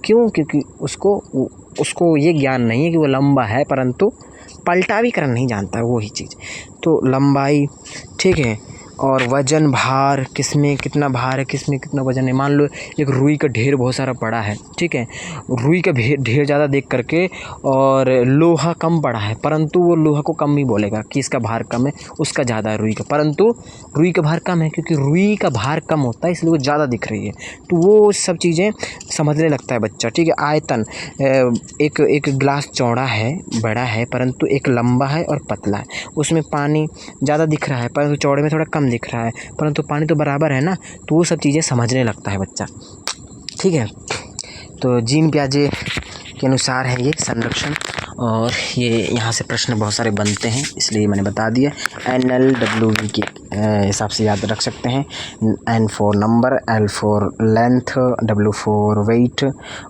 क्यों? क्योंकि उसको ये ज्ञान नहीं है कि वो लंबा है, परंतु पलटावीकरण नहीं जानता है, वो ही चीज़। तो लंबाई, ठीक है, और वजन, भार, किस में कितना भार है, किस में कितना वजन है। मान लो एक रुई का ढेर बहुत सारा पड़ा है, ठीक है, रुई का ढेर ज़्यादा देख करके और लोहा कम पड़ा है, परंतु वो लोहा को कम ही बोलेगा कि इसका भार कम है, उसका ज़्यादा है रुई का, परंतु रुई का भार कम है क्योंकि रुई का भार कम होता है इसलिए वो ज़्यादा दिख रही है। तो वो सब चीज़ें समझने लगता है बच्चा, ठीक है। आयतन, एक गिलास चौड़ा है, बड़ा है, परंतु एक लंबा है और पतला है, उसमें पानी ज़्यादा दिख रहा है परंतु चौड़े में थोड़ा कम दिख रहा है, परंतु पानी तो बराबर है ना, तो वो सब चीज़ें समझने लगता है बच्चा, ठीक है। तो जीन पियाजे के अनुसार है ये संरक्षण, और ये यहाँ से प्रश्न बहुत सारे बनते हैं इसलिए मैंने बता दिया। NLWV के हिसाब से याद रख सकते हैं। N for number, L for length, W for wait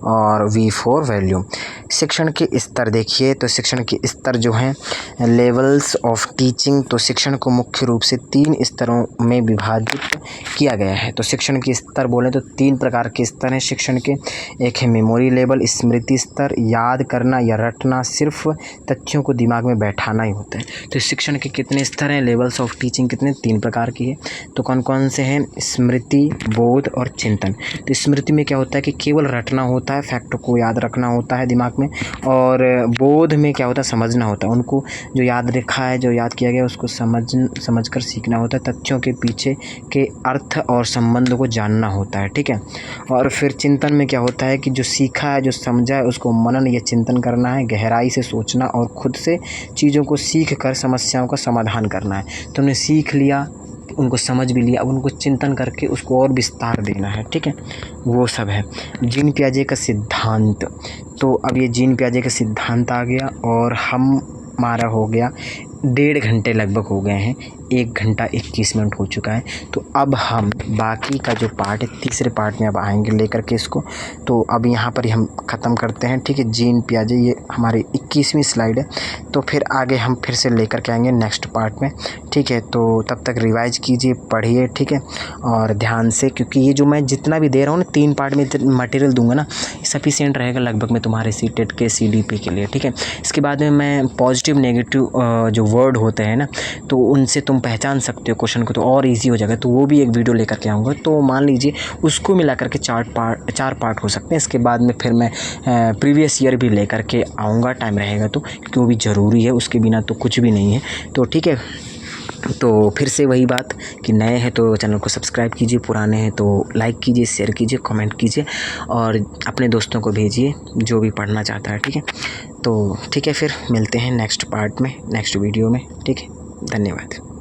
और V फॉर वैल्यू। शिक्षण के स्तर देखिए, तो शिक्षण के स्तर जो हैं लेवल्स ऑफ टीचिंग, तो शिक्षण को मुख्य रूप से 3 स्तरों में विभाजित किया गया है। तो शिक्षण के स्तर बोलें तो 3 प्रकार के स्तर हैं शिक्षण के। एक है मेमोरी लेवल, स्मृति स्तर, याद करना या रटना, सिर्फ तथ्यों को दिमाग में बैठाना ही होता है। तो शिक्षण के कितने स्तर हैं, लेवल्स ऑफ टीचिंग कितने, 3 प्रकार की है। तो कौन कौन से हैं, स्मृति, बोध और चिंतन। तो स्मृति में क्या होता है कि केवल रटना होता है, फैक्ट को याद रखना होता है दिमाग में, और बोध में क्या होता है, समझना होता है, उनको जो याद रखा है, जो याद किया गया उसको समझ कर सीखना होता है, तथ्यों के पीछे के अर्थ और संबंध को जानना होता है, ठीक है। और फिर चिंतन में क्या होता है कि जो सीखा है, जो समझा है, उसको मनन या चिंतन करना है, गहराई से सोचना और खुद से चीज़ों को सीख कर समस्याओं का समाधान करना है। तुमने सीख लिया, उनको समझ भी लिया, अब उनको चिंतन करके उसको और विस्तार देना है, ठीक है, वो सब है। जीन पियाजे का सिद्धांत, तो अब ये जीन पियाजे का सिद्धांत आ गया और हमारा हो गया 1.5 घंटे लगभग हो गए हैं 1 घंटा 21 मिनट हो चुका है। तो अब हम बाकी का जो पार्ट है, तीसरे पार्ट में अब आएंगे लेकर के इसको। तो अब यहाँ पर ही हम ख़त्म करते हैं, ठीक है। जीन पियाजे ये हमारी 21वीं स्लाइड है। तो फिर आगे हम फिर से लेकर के आएंगे नेक्स्ट पार्ट में, ठीक है। तो तब तक रिवाइज कीजिए, पढ़िए, ठीक है, और ध्यान से, क्योंकि ये जो मैं जितना भी दे रहा हूँ ना 3 पार्ट में मटेरियल दूंगा ना, सफिशिएंट रहेगा लगभग में तुम्हारे सीटेट के CDP के लिए, ठीक है। इसके बाद में मैं पॉजिटिव नेगेटिव जो वर्ड होते हैं ना, तो उनसे तुम पहचान सकते हो क्वेश्चन को, तो और ईजी हो जाएगा। तो वो भी एक वीडियो लेकर के आऊँगा। तो मान लीजिए उसको मिला करके 4 पार्ट हो सकते हैं। इसके बाद में फिर मैं प्रीवियस ईयर भी लेकर के आऊँगा, टाइम रहेगा तो, क्योंकि वो भी ज़रूरी है, उसके बिना तो कुछ भी नहीं है। तो ठीक है, तो फिर से वही बात कि नए हैं तो चैनल को सब्सक्राइब कीजिए, पुराने हैं तो लाइक कीजिए, शेयर कीजिए, कमेंट कीजिए और अपने दोस्तों को भेजिए जो भी पढ़ना चाहता है, ठीक है। तो ठीक है, फिर मिलते हैं नेक्स्ट पार्ट में, नेक्स्ट वीडियो में, ठीक है। धन्यवाद।